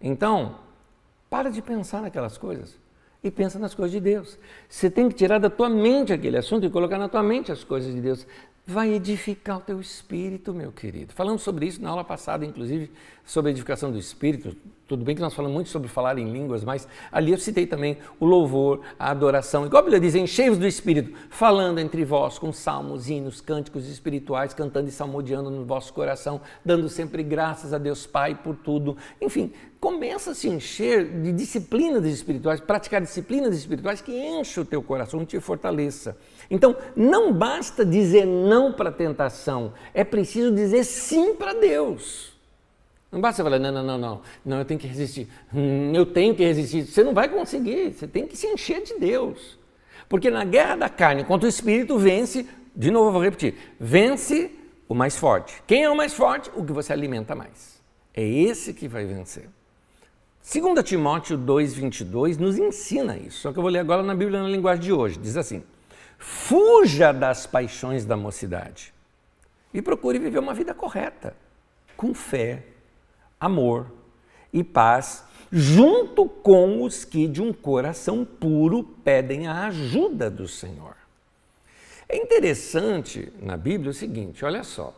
Então, para de pensar naquelas coisas e pensa nas coisas de Deus. Você tem que tirar da tua mente aquele assunto e colocar na tua mente as coisas de Deus. Vai edificar o teu espírito, meu querido. Falamos sobre isso na aula passada, inclusive, sobre a edificação do espírito. Tudo bem que nós falamos muito sobre falar em línguas, mas ali eu citei também o louvor, a adoração. Igual a Bíblia diz, enchei-vos do Espírito, falando entre vós com salmos, hinos, cânticos espirituais, cantando e salmodiando no vosso coração, dando sempre graças a Deus Pai por tudo. Enfim, começa a se encher de disciplinas espirituais, praticar disciplinas espirituais que enchem o teu coração, te fortaleça. Então, não basta dizer não para a tentação, é preciso dizer sim para Deus. Não basta falar, não, eu tenho que resistir. Eu tenho que resistir. Você não vai conseguir, você tem que se encher de Deus. Porque na guerra da carne contra o Espírito vence, de novo eu vou repetir, vence o mais forte. Quem é o mais forte? O que você alimenta mais. É esse que vai vencer. 2 Timóteo 2,22 nos ensina isso, só que eu vou ler agora na Bíblia na linguagem de hoje. Diz assim, fuja das paixões da mocidade e procure viver uma vida correta, com fé, amor e paz, junto com os que de um coração puro pedem a ajuda do Senhor. É interessante na Bíblia o seguinte, olha só,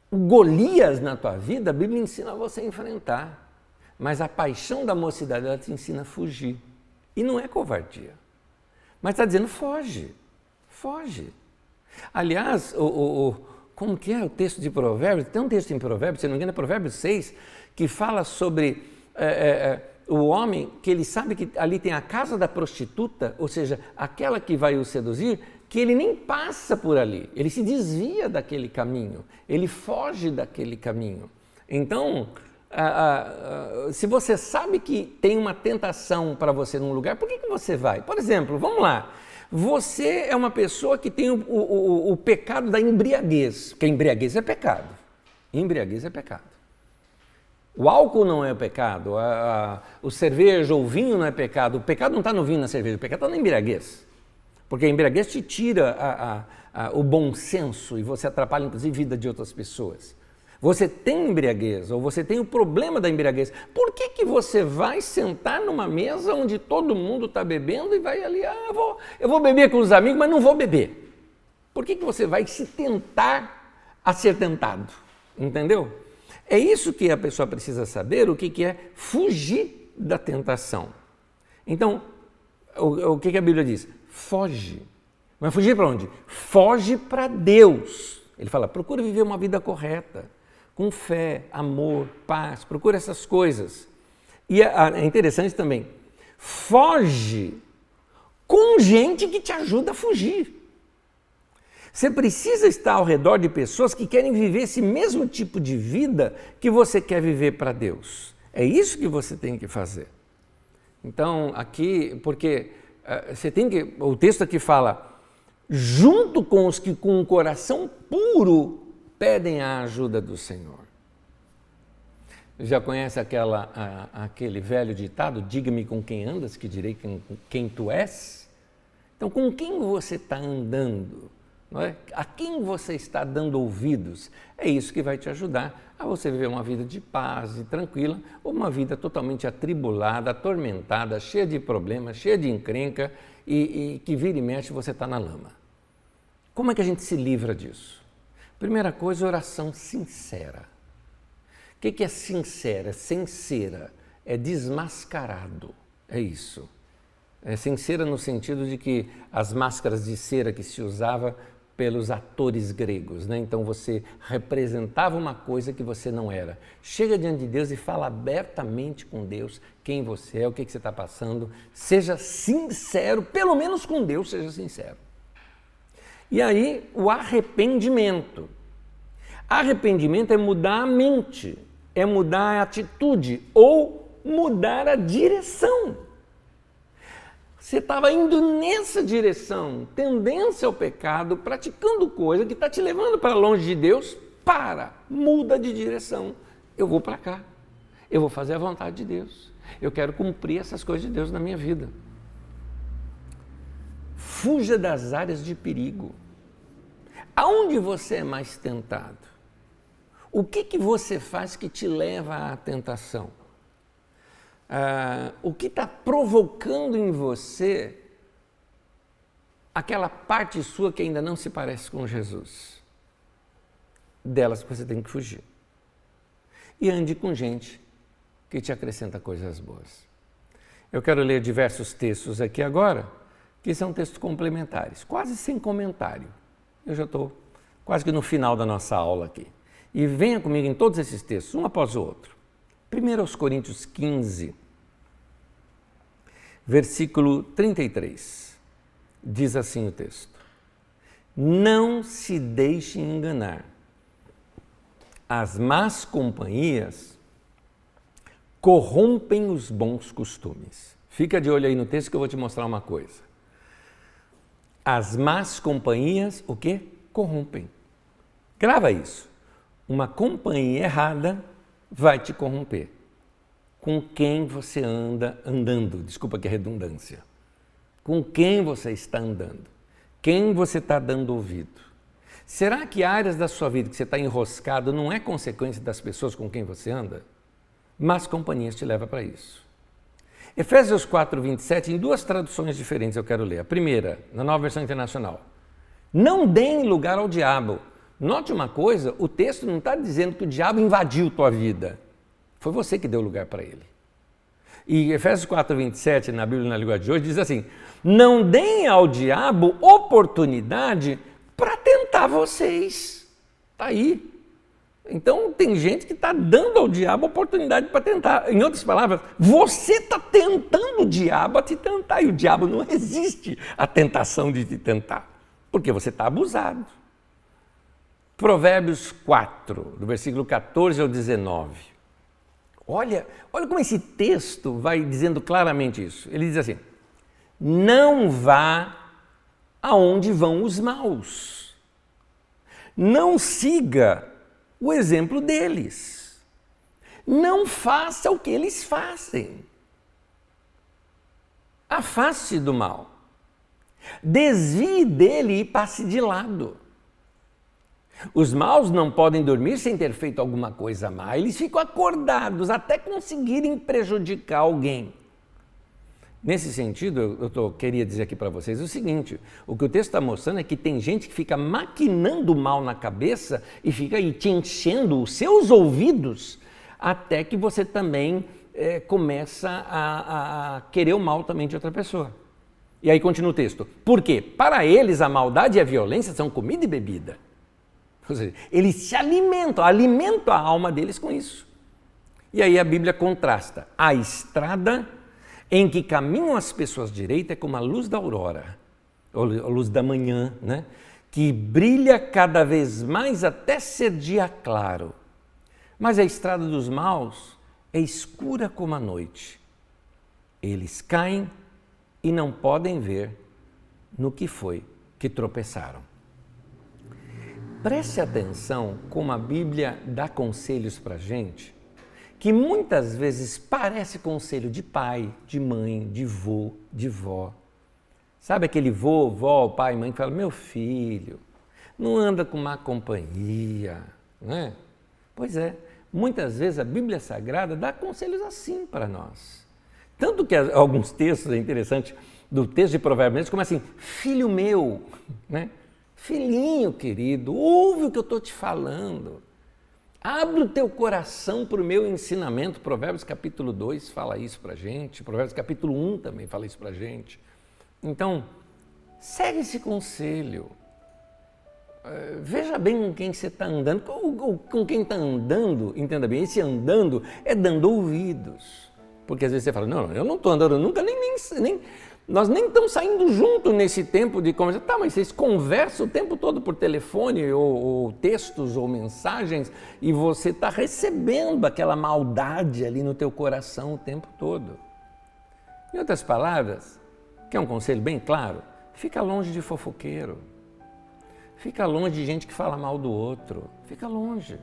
o Golias na tua vida, a Bíblia ensina você a enfrentar, mas a paixão da mocidade, ela te ensina a fugir. E não é covardia, mas está dizendo foge, foge. Aliás, como que é o texto de Provérbios? Tem um texto em Provérbios, se não me engano é Provérbios 6, que fala sobre o homem que ele sabe que ali tem a casa da prostituta, ou seja, aquela que vai o seduzir, que ele nem passa por ali, ele se desvia daquele caminho, ele foge daquele caminho. Então, se você sabe que tem uma tentação para você num lugar, por que você vai? Por exemplo, vamos lá, você é uma pessoa que tem o pecado da embriaguez, porque embriaguez é pecado, embriaguez é pecado. O álcool não é pecado, o cerveja ou o vinho não é pecado, o pecado não está no vinho e na cerveja, o pecado está na embriaguez. Porque a embriaguez te tira o bom senso e você atrapalha inclusive a vida de outras pessoas. Você tem embriaguez ou você tem o problema da embriaguez. Por que você vai sentar numa mesa onde todo mundo está bebendo e vai ali, eu vou beber com os amigos, mas não vou beber? Por que você vai se tentar a ser tentado? Entendeu? É isso que a pessoa precisa saber, o que é fugir da tentação. Então, o que a Bíblia diz? Foge. Mas fugir para onde? Foge para Deus. Ele fala, procura viver uma vida correta, com fé, amor, paz, procura essas coisas. E é interessante também, foge com gente que te ajuda a fugir. Você precisa estar ao redor de pessoas que querem viver esse mesmo tipo de vida que você quer viver para Deus. É isso que você tem que fazer. Então, aqui, porque você tem que, o texto aqui fala, junto com os que com um coração puro pedem a ajuda do Senhor. Já conhece aquele velho ditado, diga-me com quem andas, que direi quem tu és? Então, com quem você está andando? Não é? A quem você está dando ouvidos? É isso que vai te ajudar a você viver uma vida de paz e tranquila, ou uma vida totalmente atribulada, atormentada, cheia de problemas, cheia de encrenca e que vira e mexe você está na lama. Como é que a gente se livra disso? Primeira coisa, oração sincera. O que é sincera? Sincera é desmascarado, é isso. É sincera no sentido de que as máscaras de cera que se usava pelos atores gregos, né? Então você representava uma coisa que você não era. Chega diante de Deus e fala abertamente com Deus quem você é, o que você está passando. Seja sincero, pelo menos com Deus seja sincero. E aí o arrependimento. Arrependimento é mudar a mente, é mudar a atitude ou mudar a direção. Você estava indo nessa direção, tendência ao pecado, praticando coisa que está te levando para longe de Deus, muda de direção. Eu vou para cá, eu vou fazer a vontade de Deus, eu quero cumprir essas coisas de Deus na minha vida. Fuja das áreas de perigo. Aonde você é mais tentado? O que você faz que te leva à tentação? O que está provocando em você aquela parte sua que ainda não se parece com Jesus? Delas que você tem que fugir. E ande com gente que te acrescenta coisas boas. Eu quero ler diversos textos aqui agora, que são textos complementares, quase sem comentário. Eu já estou quase que no final da nossa aula aqui. E venha comigo em todos esses textos, um após o outro. 1 Coríntios 15, versículo 33, diz assim o texto: não se deixe enganar, As más companhias corrompem os bons costumes. Fica de olho aí no texto que eu vou te mostrar uma coisa. As más companhias, o quê? Corrompem. Grava isso. Uma companhia errada vai te corromper. Com quem você anda andando? Desculpa que é redundância. Com quem você está andando? Quem você está dando ouvido? Será que áreas da sua vida que você está enroscado não é consequência das pessoas com quem você anda? Más companhias te levam para isso. Efésios 4:27, em duas traduções diferentes eu quero ler. A primeira, na Nova Versão Internacional. Não deem lugar ao diabo. Note uma coisa, o texto não está dizendo que o diabo invadiu tua vida. Foi você que deu lugar para ele. E Efésios 4:27, na Bíblia na língua de hoje, diz assim: não deem ao diabo oportunidade para tentar vocês. Está aí. Então tem gente que está dando ao diabo oportunidade para tentar. Em outras palavras, você está tentando o diabo a te tentar e o diabo não resiste à tentação de te tentar, porque você está abusado. Provérbios 4, do versículo 14 ao 19. Olha como esse texto vai dizendo claramente isso. Ele diz assim: não vá aonde vão os maus. Não siga o exemplo deles. Não faça o que eles fazem. Afaste do mal. Desvie dele e passe de lado. Os maus não podem dormir sem ter feito alguma coisa má. Eles ficam acordados até conseguirem prejudicar alguém. Nesse sentido, eu queria dizer aqui para vocês o seguinte: o que o texto está mostrando é que tem gente que fica maquinando mal na cabeça e fica aí te enchendo os seus ouvidos até que você também começa a querer o mal também de outra pessoa. E aí continua o texto. Por quê? Para eles a maldade e a violência são comida e bebida. Ou seja, eles se alimentam a alma deles com isso. E aí a Bíblia contrasta: a estrada em que caminham as pessoas direitas é como a luz da aurora, ou a luz da manhã, né? Que brilha cada vez mais até ser dia claro. Mas a estrada dos maus é escura como a noite. Eles caem e não podem ver no que foi que tropeçaram. Preste atenção como a Bíblia dá conselhos para a gente, que muitas vezes parece conselho de pai, de mãe, de vô, de vó. Sabe aquele vô, vó, pai, mãe que fala: meu filho, não anda com má companhia, não é? Pois é, muitas vezes a Bíblia Sagrada dá conselhos assim para nós. Tanto que alguns textos, é interessante, do texto de Provérbios, como assim: filho meu, né? Filhinho querido, ouve o que eu estou te falando. Abre o teu coração para o meu ensinamento. Provérbios capítulo 2 fala isso para a gente. Provérbios capítulo 1 também fala isso para a gente. Então, segue esse conselho. Veja bem com quem você está andando. Com quem está andando, entenda bem, esse andando é dando ouvidos. Porque às vezes você fala: não, eu não estou andando nunca, nós nem estamos saindo junto nesse tempo de conversa. Tá, mas vocês conversam o tempo todo por telefone, ou textos, ou mensagens, e você está recebendo aquela maldade ali no teu coração o tempo todo. Em outras palavras, quer um conselho bem claro? Fica longe de fofoqueiro. Fica longe de gente que fala mal do outro. Fica longe.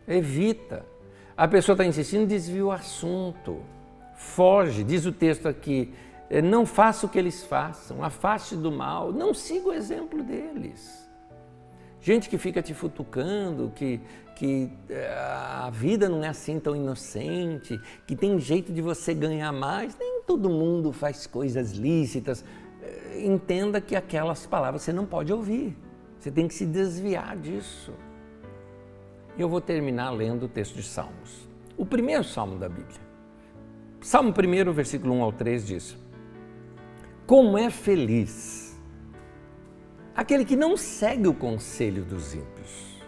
Evita. A pessoa está insistindo, desvia o assunto. Foge. Diz o texto aqui: não faça o que eles façam, afaste do mal, não siga o exemplo deles. Gente que fica te futucando, que a vida não é assim tão inocente, que tem jeito de você ganhar mais. Nem todo mundo faz coisas lícitas. Entenda que aquelas palavras você não pode ouvir, você tem que se desviar disso. Eu vou terminar lendo o texto de Salmos. O primeiro salmo da Bíblia. Salmo 1, versículo 1 ao 3 diz: como é feliz aquele que não segue o conselho dos ímpios,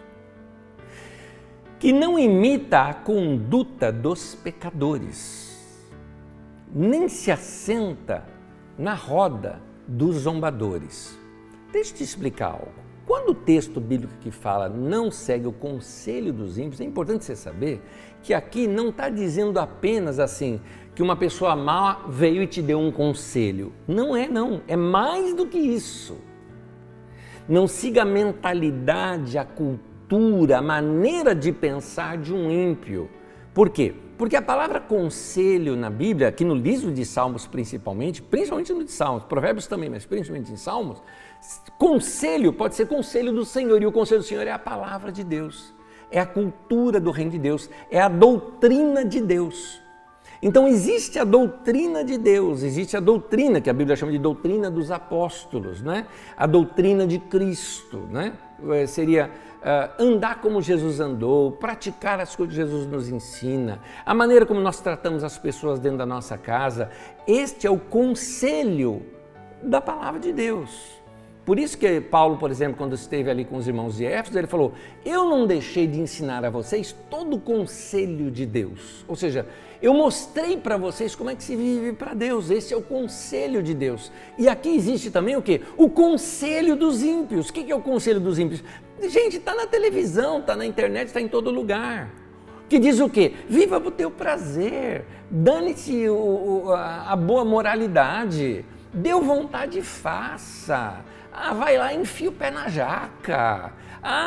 que não imita a conduta dos pecadores, nem se assenta na roda dos zombadores. Deixa eu te explicar algo. quando o texto bíblico que fala não segue o conselho dos ímpios, é importante você saber que aqui não está dizendo apenas assim, que uma pessoa má veio e te deu um conselho. Não, é mais do que isso. Não siga a mentalidade, a cultura, a maneira de pensar de um ímpio. Por quê? Porque a palavra conselho na Bíblia, aqui no livro de Salmos principalmente no de Salmos, Provérbios também, mas principalmente em Salmos, conselho pode ser conselho do Senhor, e o conselho do Senhor é a palavra de Deus, é a cultura do reino de Deus, é a doutrina de Deus. Então existe a doutrina de Deus, existe a doutrina que a Bíblia chama de doutrina dos apóstolos, né? A doutrina de Cristo, né? Seria andar como Jesus andou, praticar as coisas que Jesus nos ensina, a maneira como nós tratamos as pessoas dentro da nossa casa. Este é o conselho da palavra de Deus. Por isso que Paulo, por exemplo, quando esteve ali com os irmãos de Éfeso, ele falou: eu não deixei de ensinar a vocês todo o conselho de Deus. Ou seja, eu mostrei para vocês como é que se vive para Deus. Esse é o conselho de Deus. E aqui existe também o quê? O conselho dos ímpios. O que é o conselho dos ímpios? Gente, está na televisão, está na internet, está em todo lugar. Que diz o quê? Viva o teu prazer, dane-se a boa moralidade, deu vontade, faça. Vai lá e enfia o pé na jaca.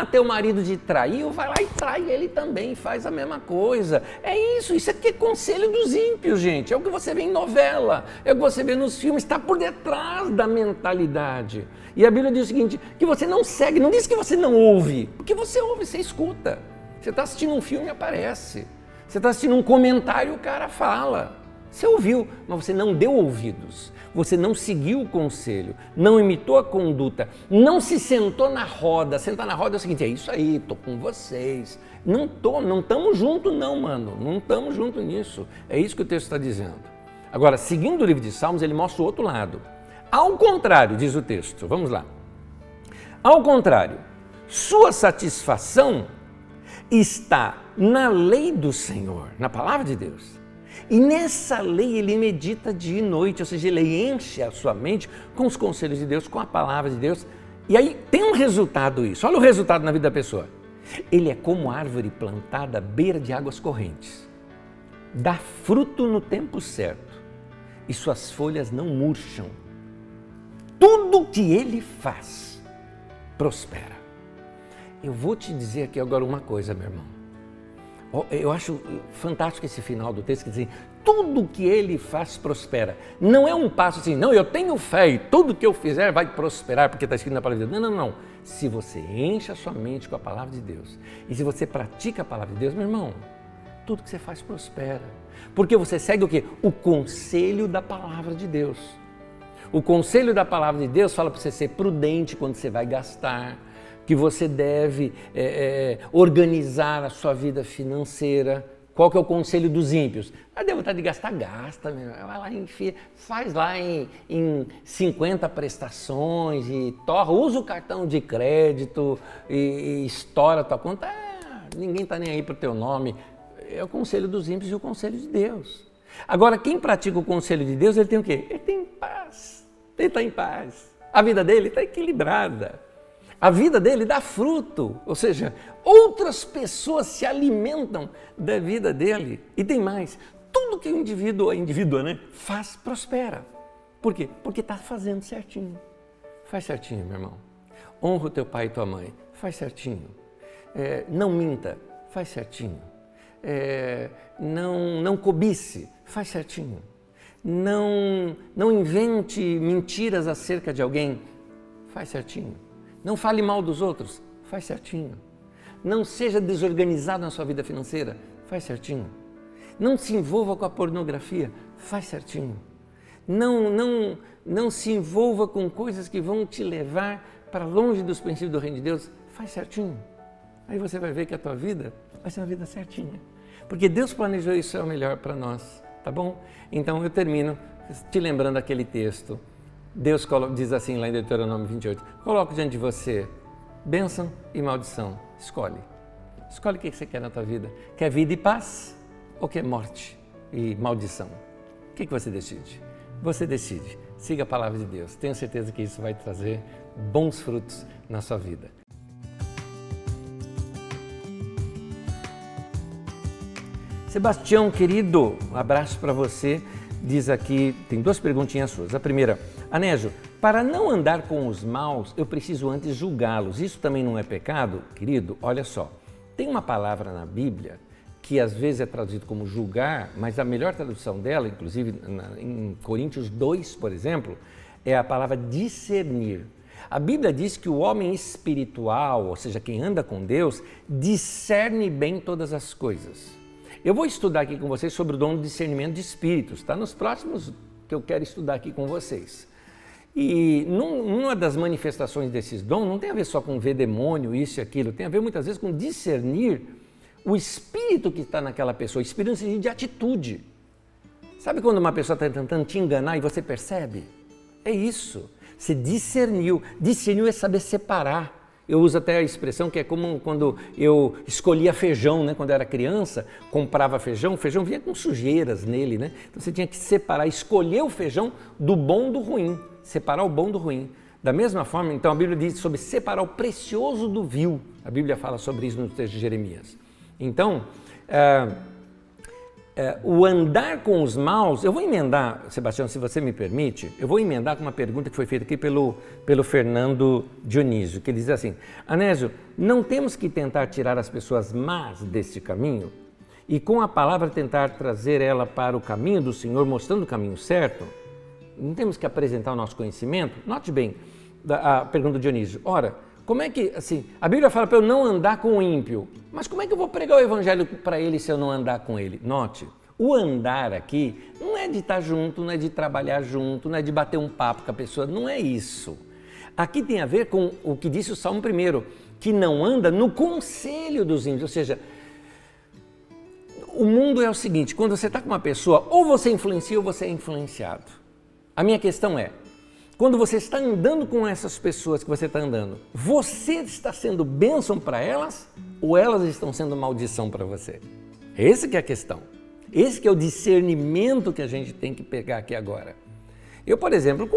Teu marido te traiu, vai lá e trai ele também, faz a mesma coisa. É isso aqui é conselho dos ímpios, gente. É o que você vê em novela, é o que você vê nos filmes, está por detrás da mentalidade. E a Bíblia diz o seguinte, que você não segue, não diz que você não ouve, porque você ouve, você escuta. Você está assistindo um filme, aparece. Você está assistindo um comentário, o cara fala. Você ouviu, mas você não deu ouvidos. Você não seguiu o conselho, não imitou a conduta, não se sentou na roda. Sentar na roda é o seguinte: é isso aí, tô com vocês. Não estamos juntos não, mano. Não estamos juntos nisso. É isso que o texto está dizendo. Agora, seguindo o livro de Salmos, ele mostra o outro lado. Ao contrário, diz o texto, vamos lá. Ao contrário, sua satisfação está na lei do Senhor, na palavra de Deus. E nessa lei ele medita dia e noite, ou seja, ele enche a sua mente com os conselhos de Deus, com a palavra de Deus. E aí tem um resultado isso, olha o resultado na vida da pessoa. Ele é como árvore plantada à beira de águas correntes. Dá fruto no tempo certo e suas folhas não murcham. Tudo que ele faz prospera. Eu vou te dizer aqui agora uma coisa, meu irmão. Eu acho fantástico esse final do texto, que diz assim, tudo que ele faz prospera. Não é um passo assim, não, eu tenho fé e tudo que eu fizer vai prosperar, porque está escrito na palavra de Deus. Não. Se você enche a sua mente com a palavra de Deus, e se você pratica a palavra de Deus, meu irmão, tudo que você faz prospera. Porque você segue o quê? O conselho da palavra de Deus. O conselho da palavra de Deus fala para você ser prudente quando você vai gastar, que você deve organizar a sua vida financeira. Qual que é o conselho dos ímpios? Deu vontade de gastar, gasta, vai lá, enfia, faz lá em 50 prestações e torra, usa o cartão de crédito e estoura a tua conta. Ninguém está nem aí para o teu nome. É o conselho dos ímpios e o conselho de Deus. Agora, quem pratica o conselho de Deus, ele tem o quê? Ele tem paz, ele está em paz. A vida dele está equilibrada. A vida dele dá fruto, ou seja, outras pessoas se alimentam da vida dele. E tem mais, tudo que o indivíduo faz, prospera. Por quê? Porque está fazendo certinho. Faz certinho, meu irmão. Honra o teu pai e tua mãe, faz certinho. Não minta, faz certinho. Não cobice, faz certinho. Não invente mentiras acerca de alguém, faz certinho. Não fale mal dos outros, faz certinho. Não seja desorganizado na sua vida financeira, faz certinho. Não se envolva com a pornografia, faz certinho. Não se envolva com coisas que vão te levar para longe dos princípios do reino de Deus, faz certinho. Aí você vai ver que a tua vida vai ser uma vida certinha. Porque Deus planejou isso, é o melhor para nós, tá bom? Então eu termino te lembrando aquele texto. Deus diz assim lá em Deuteronômio 28, coloco diante de você bênção e maldição, escolhe o que você quer na tua vida, quer vida e paz ou quer morte e maldição? O que você decide? Você decide, siga a palavra de Deus, tenho certeza que isso vai trazer bons frutos na sua vida. Sebastião, querido, um abraço para você. Diz aqui, tem 2 perguntinhas suas. A primeira, Anésio, para não andar com os maus, eu preciso antes julgá-los. Isso também não é pecado? Querido, olha só, tem uma palavra na Bíblia que às vezes é traduzido como julgar, mas a melhor tradução dela, inclusive em Coríntios 2, por exemplo, é a palavra discernir. A Bíblia diz que o homem espiritual, ou seja, quem anda com Deus, discerne bem todas as coisas. Eu vou estudar aqui com vocês sobre o dom do discernimento de espíritos, está nos próximos que eu quero estudar aqui com vocês. E numa das manifestações desses dons não tem a ver só com ver demônio, isso e aquilo, tem a ver muitas vezes com discernir o espírito que está naquela pessoa, o espírito no sentido de atitude. Sabe quando uma pessoa está tentando te enganar e você percebe? É isso, você discerniu. Discernir é saber separar. Eu uso até a expressão que é como quando eu escolhia feijão, né? Quando eu era criança, comprava feijão, o feijão vinha com sujeiras nele, né? Então você tinha que separar, escolher o feijão do bom do ruim, separar o bom do ruim. Da mesma forma, então a Bíblia diz sobre separar o precioso do vil. A Bíblia fala sobre isso no texto de Jeremias. Então, o andar com os maus, eu vou emendar, Sebastião, se você me permite, eu vou emendar com uma pergunta que foi feita aqui pelo Fernando Dionísio, que ele diz assim, Anésio, não temos que tentar tirar as pessoas más deste caminho e com a palavra tentar trazer ela para o caminho do Senhor, mostrando o caminho certo? Não temos que apresentar o nosso conhecimento? Note bem a pergunta do Dionísio, ora, como é que, assim, a Bíblia fala para eu não andar com o ímpio, mas como é que eu vou pregar o evangelho para ele se eu não andar com ele? Note, o andar aqui não é de estar junto, não é de trabalhar junto, não é de bater um papo com a pessoa, não é isso. Aqui tem a ver com o que disse o Salmo 1, que não anda no conselho dos ímpios, ou seja, o mundo é o seguinte, quando você está com uma pessoa, ou você influencia ou você é influenciado. A minha questão é, quando você está andando com essas pessoas que você está andando, você está sendo bênção para elas ou elas estão sendo maldição para você? Essa que é a questão. Esse que é o discernimento que a gente tem que pegar aqui agora. Eu, por exemplo,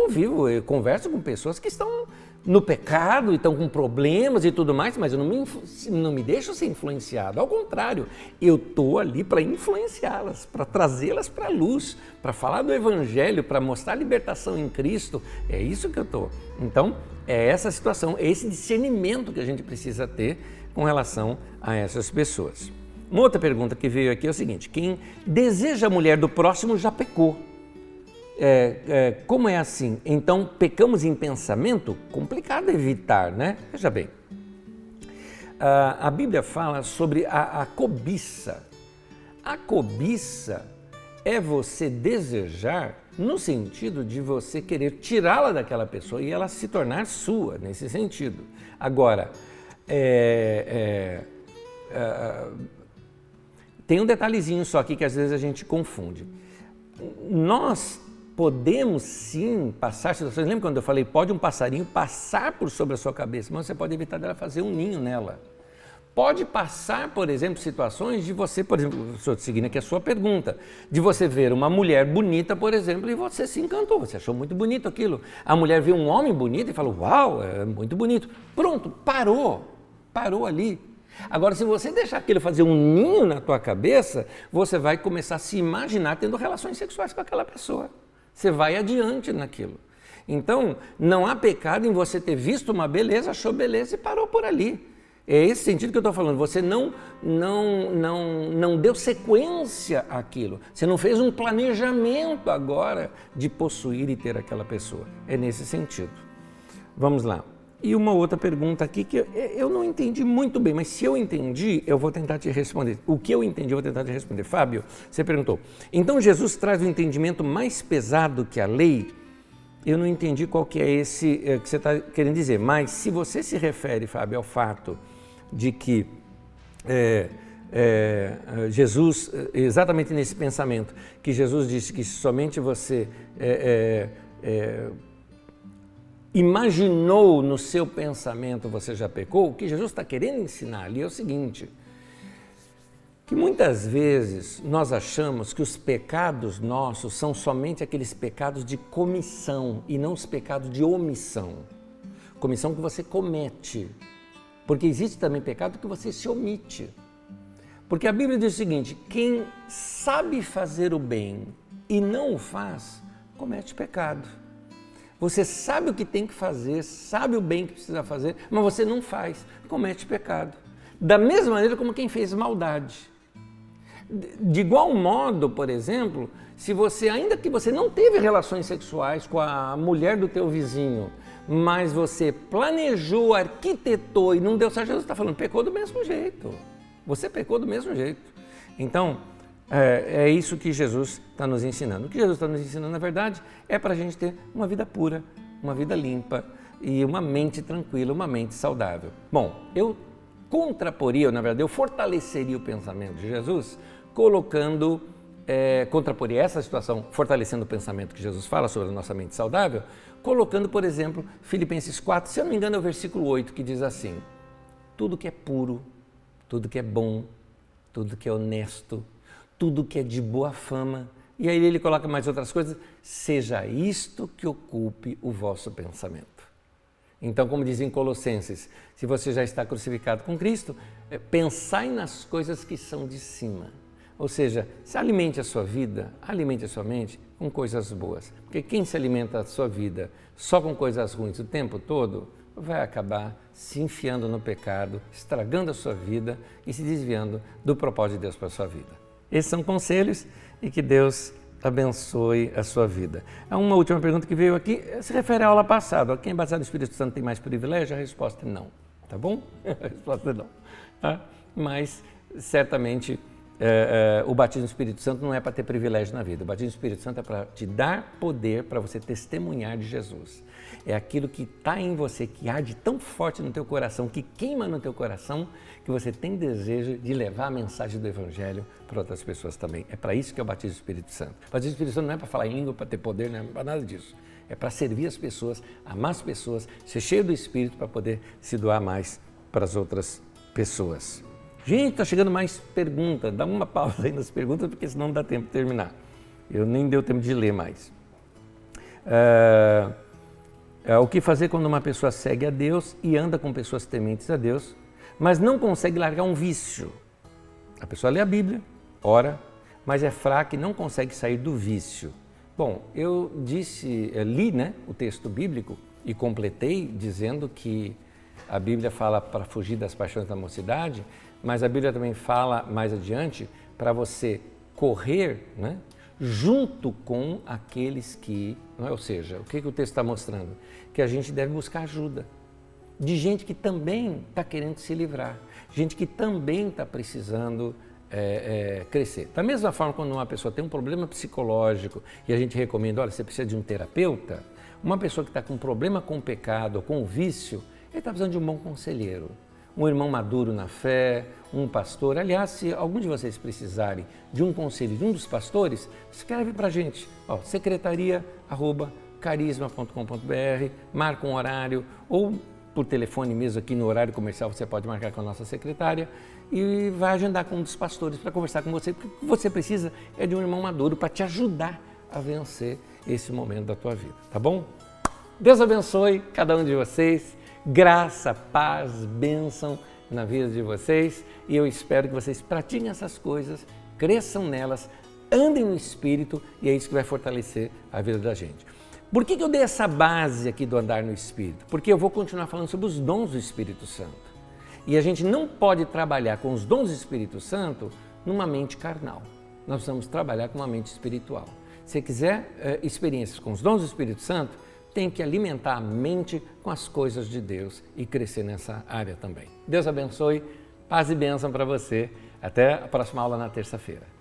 eu converso com pessoas que estão no pecado e estão com problemas e tudo mais, mas eu não me deixo ser influenciado. Ao contrário, eu estou ali para influenciá-las, para trazê-las para a luz, para falar do Evangelho, para mostrar a libertação em Cristo. É isso que eu estou. Então, é essa situação, é esse discernimento que a gente precisa ter com relação a essas pessoas. Uma outra pergunta que veio aqui é o seguinte, quem deseja a mulher do próximo já pecou. Como é assim? Então, pecamos em pensamento? Complicado evitar, né? Veja bem, a Bíblia fala sobre a cobiça. A cobiça é você desejar no sentido de você querer tirá-la daquela pessoa e ela se tornar sua, nesse sentido. Agora, tem um detalhezinho só aqui que às vezes a gente confunde. Nós podemos sim passar situações, lembra quando eu falei, pode um passarinho passar por sobre a sua cabeça, mas você pode evitar dela fazer um ninho nela. Pode passar, por exemplo, situações de você, por exemplo, estou seguindo aqui a sua pergunta, de você ver uma mulher bonita, por exemplo, e você se encantou, você achou muito bonito aquilo. A mulher viu um homem bonito e falou, uau, é muito bonito. Pronto, parou ali. Agora, se você deixar aquilo fazer um ninho na tua cabeça, você vai começar a se imaginar tendo relações sexuais com aquela pessoa. Você vai adiante naquilo. Então, não há pecado em você ter visto uma beleza, achou beleza e parou por ali. É esse sentido que eu estou falando. Você não deu sequência àquilo. Você não fez um planejamento agora de possuir e ter aquela pessoa. É nesse sentido. Vamos lá. E uma outra pergunta aqui que eu não entendi muito bem, mas se eu entendi, eu vou tentar te responder. O que eu entendi, eu vou tentar te responder. Fábio, você perguntou, então Jesus traz um entendimento mais pesado que a lei? Eu não entendi qual que é esse que você está querendo dizer, mas se você se refere, Fábio, ao fato de que Jesus, exatamente nesse pensamento, que Jesus disse que somente você imaginou no seu pensamento você já pecou, o que Jesus está querendo ensinar ali é o seguinte, que muitas vezes nós achamos que os pecados nossos são somente aqueles pecados de comissão e não os pecados de omissão. comissão que você comete. Porque existe também pecado que você se omite. Porque a Bíblia diz o seguinte, quem sabe fazer o bem e não o faz, comete pecado. Você sabe o que tem que fazer, sabe o bem que precisa fazer, mas você não faz, comete pecado. Da mesma maneira como quem fez maldade. De igual modo, por exemplo, se você, ainda que você não teve relações sexuais com a mulher do teu vizinho, mas você planejou, arquitetou e não deu certo, Jesus está falando, pecou do mesmo jeito. Você pecou do mesmo jeito. Então, é isso que Jesus está nos ensinando. O que Jesus está nos ensinando, na verdade, é para a gente ter uma vida pura, uma vida limpa e uma mente tranquila, uma mente saudável. Bom, eu contraporia, na verdade, eu fortaleceria o pensamento de Jesus, colocando, contraporia essa situação, fortalecendo o pensamento que Jesus fala sobre a nossa mente saudável, colocando, por exemplo, Filipenses 4, se eu não me engano é o versículo 8, que diz assim, tudo que é puro, tudo que é bom, tudo que é honesto, tudo que é de boa fama, e aí ele coloca mais outras coisas, seja isto que ocupe o vosso pensamento. Então, como diz em Colossenses, se você já está crucificado com Cristo, pensai nas coisas que são de cima. Ou seja, se alimente a sua vida, alimente a sua mente com coisas boas. Porque quem se alimenta a sua vida só com coisas ruins o tempo todo, vai acabar se enfiando no pecado, estragando a sua vida e se desviando do propósito de Deus para a sua vida. Esses são conselhos e que Deus abençoe a sua vida. Uma última pergunta que veio aqui se refere à aula passada. Quem é batizado no Espírito Santo tem mais privilégio? A resposta é não. Tá bom? A resposta é não. Tá? Mas, certamente, o batismo no Espírito Santo não é para ter privilégio na vida. O batismo no Espírito Santo é para te dar poder para você testemunhar de Jesus. É aquilo que está em você, que arde tão forte no teu coração, que queima no teu coração, que você tem desejo de levar a mensagem do Evangelho para outras pessoas também. É para isso que é o batismo do Espírito Santo. O batismo do Espírito Santo não é para falar em língua, para ter poder, não é para nada disso. É para servir as pessoas, amar as pessoas, ser cheio do Espírito para poder se doar mais para as outras pessoas. Gente, está chegando mais perguntas. Dá uma pausa aí nas perguntas, porque senão não dá tempo de terminar. Eu nem deu tempo de ler mais. O que fazer quando uma pessoa segue a Deus e anda com pessoas tementes a Deus, mas não consegue largar um vício? A pessoa lê a Bíblia, ora, mas é fraca e não consegue sair do vício. Bom, eu li o texto bíblico e completei dizendo que a Bíblia fala para fugir das paixões da mocidade, mas a Bíblia também fala mais adiante para você correr, junto com aqueles que, ou seja, o que o texto está mostrando? Que a gente deve buscar ajuda de gente que também está querendo se livrar, gente que também está precisando crescer. Da mesma forma, quando uma pessoa tem um problema psicológico e a gente recomenda, olha, você precisa de um terapeuta, uma pessoa que está com um problema com o pecado, com o vício, ele está precisando de um bom conselheiro. Um irmão maduro na fé, um pastor. Aliás, se algum de vocês precisarem de um conselho de um dos pastores, escreve para a gente, secretaria@carisma.com.br, marca um horário, ou por telefone mesmo aqui no horário comercial você pode marcar com a nossa secretária e vai agendar com um dos pastores para conversar com você, porque o que você precisa é de um irmão maduro para te ajudar a vencer esse momento da tua vida, tá bom? Deus abençoe cada um de vocês. Graça, paz, bênção na vida de vocês e eu espero que vocês pratiquem essas coisas, cresçam nelas, andem no Espírito e é isso que vai fortalecer a vida da gente. Por que eu dei essa base aqui do andar no Espírito? Porque eu vou continuar falando sobre os dons do Espírito Santo e a gente não pode trabalhar com os dons do Espírito Santo numa mente carnal, nós precisamos trabalhar com uma mente espiritual. Se você quiser experiências com os dons do Espírito Santo, tem que alimentar a mente com as coisas de Deus e crescer nessa área também. Deus abençoe, paz e bênção para você. Até a próxima aula na terça-feira.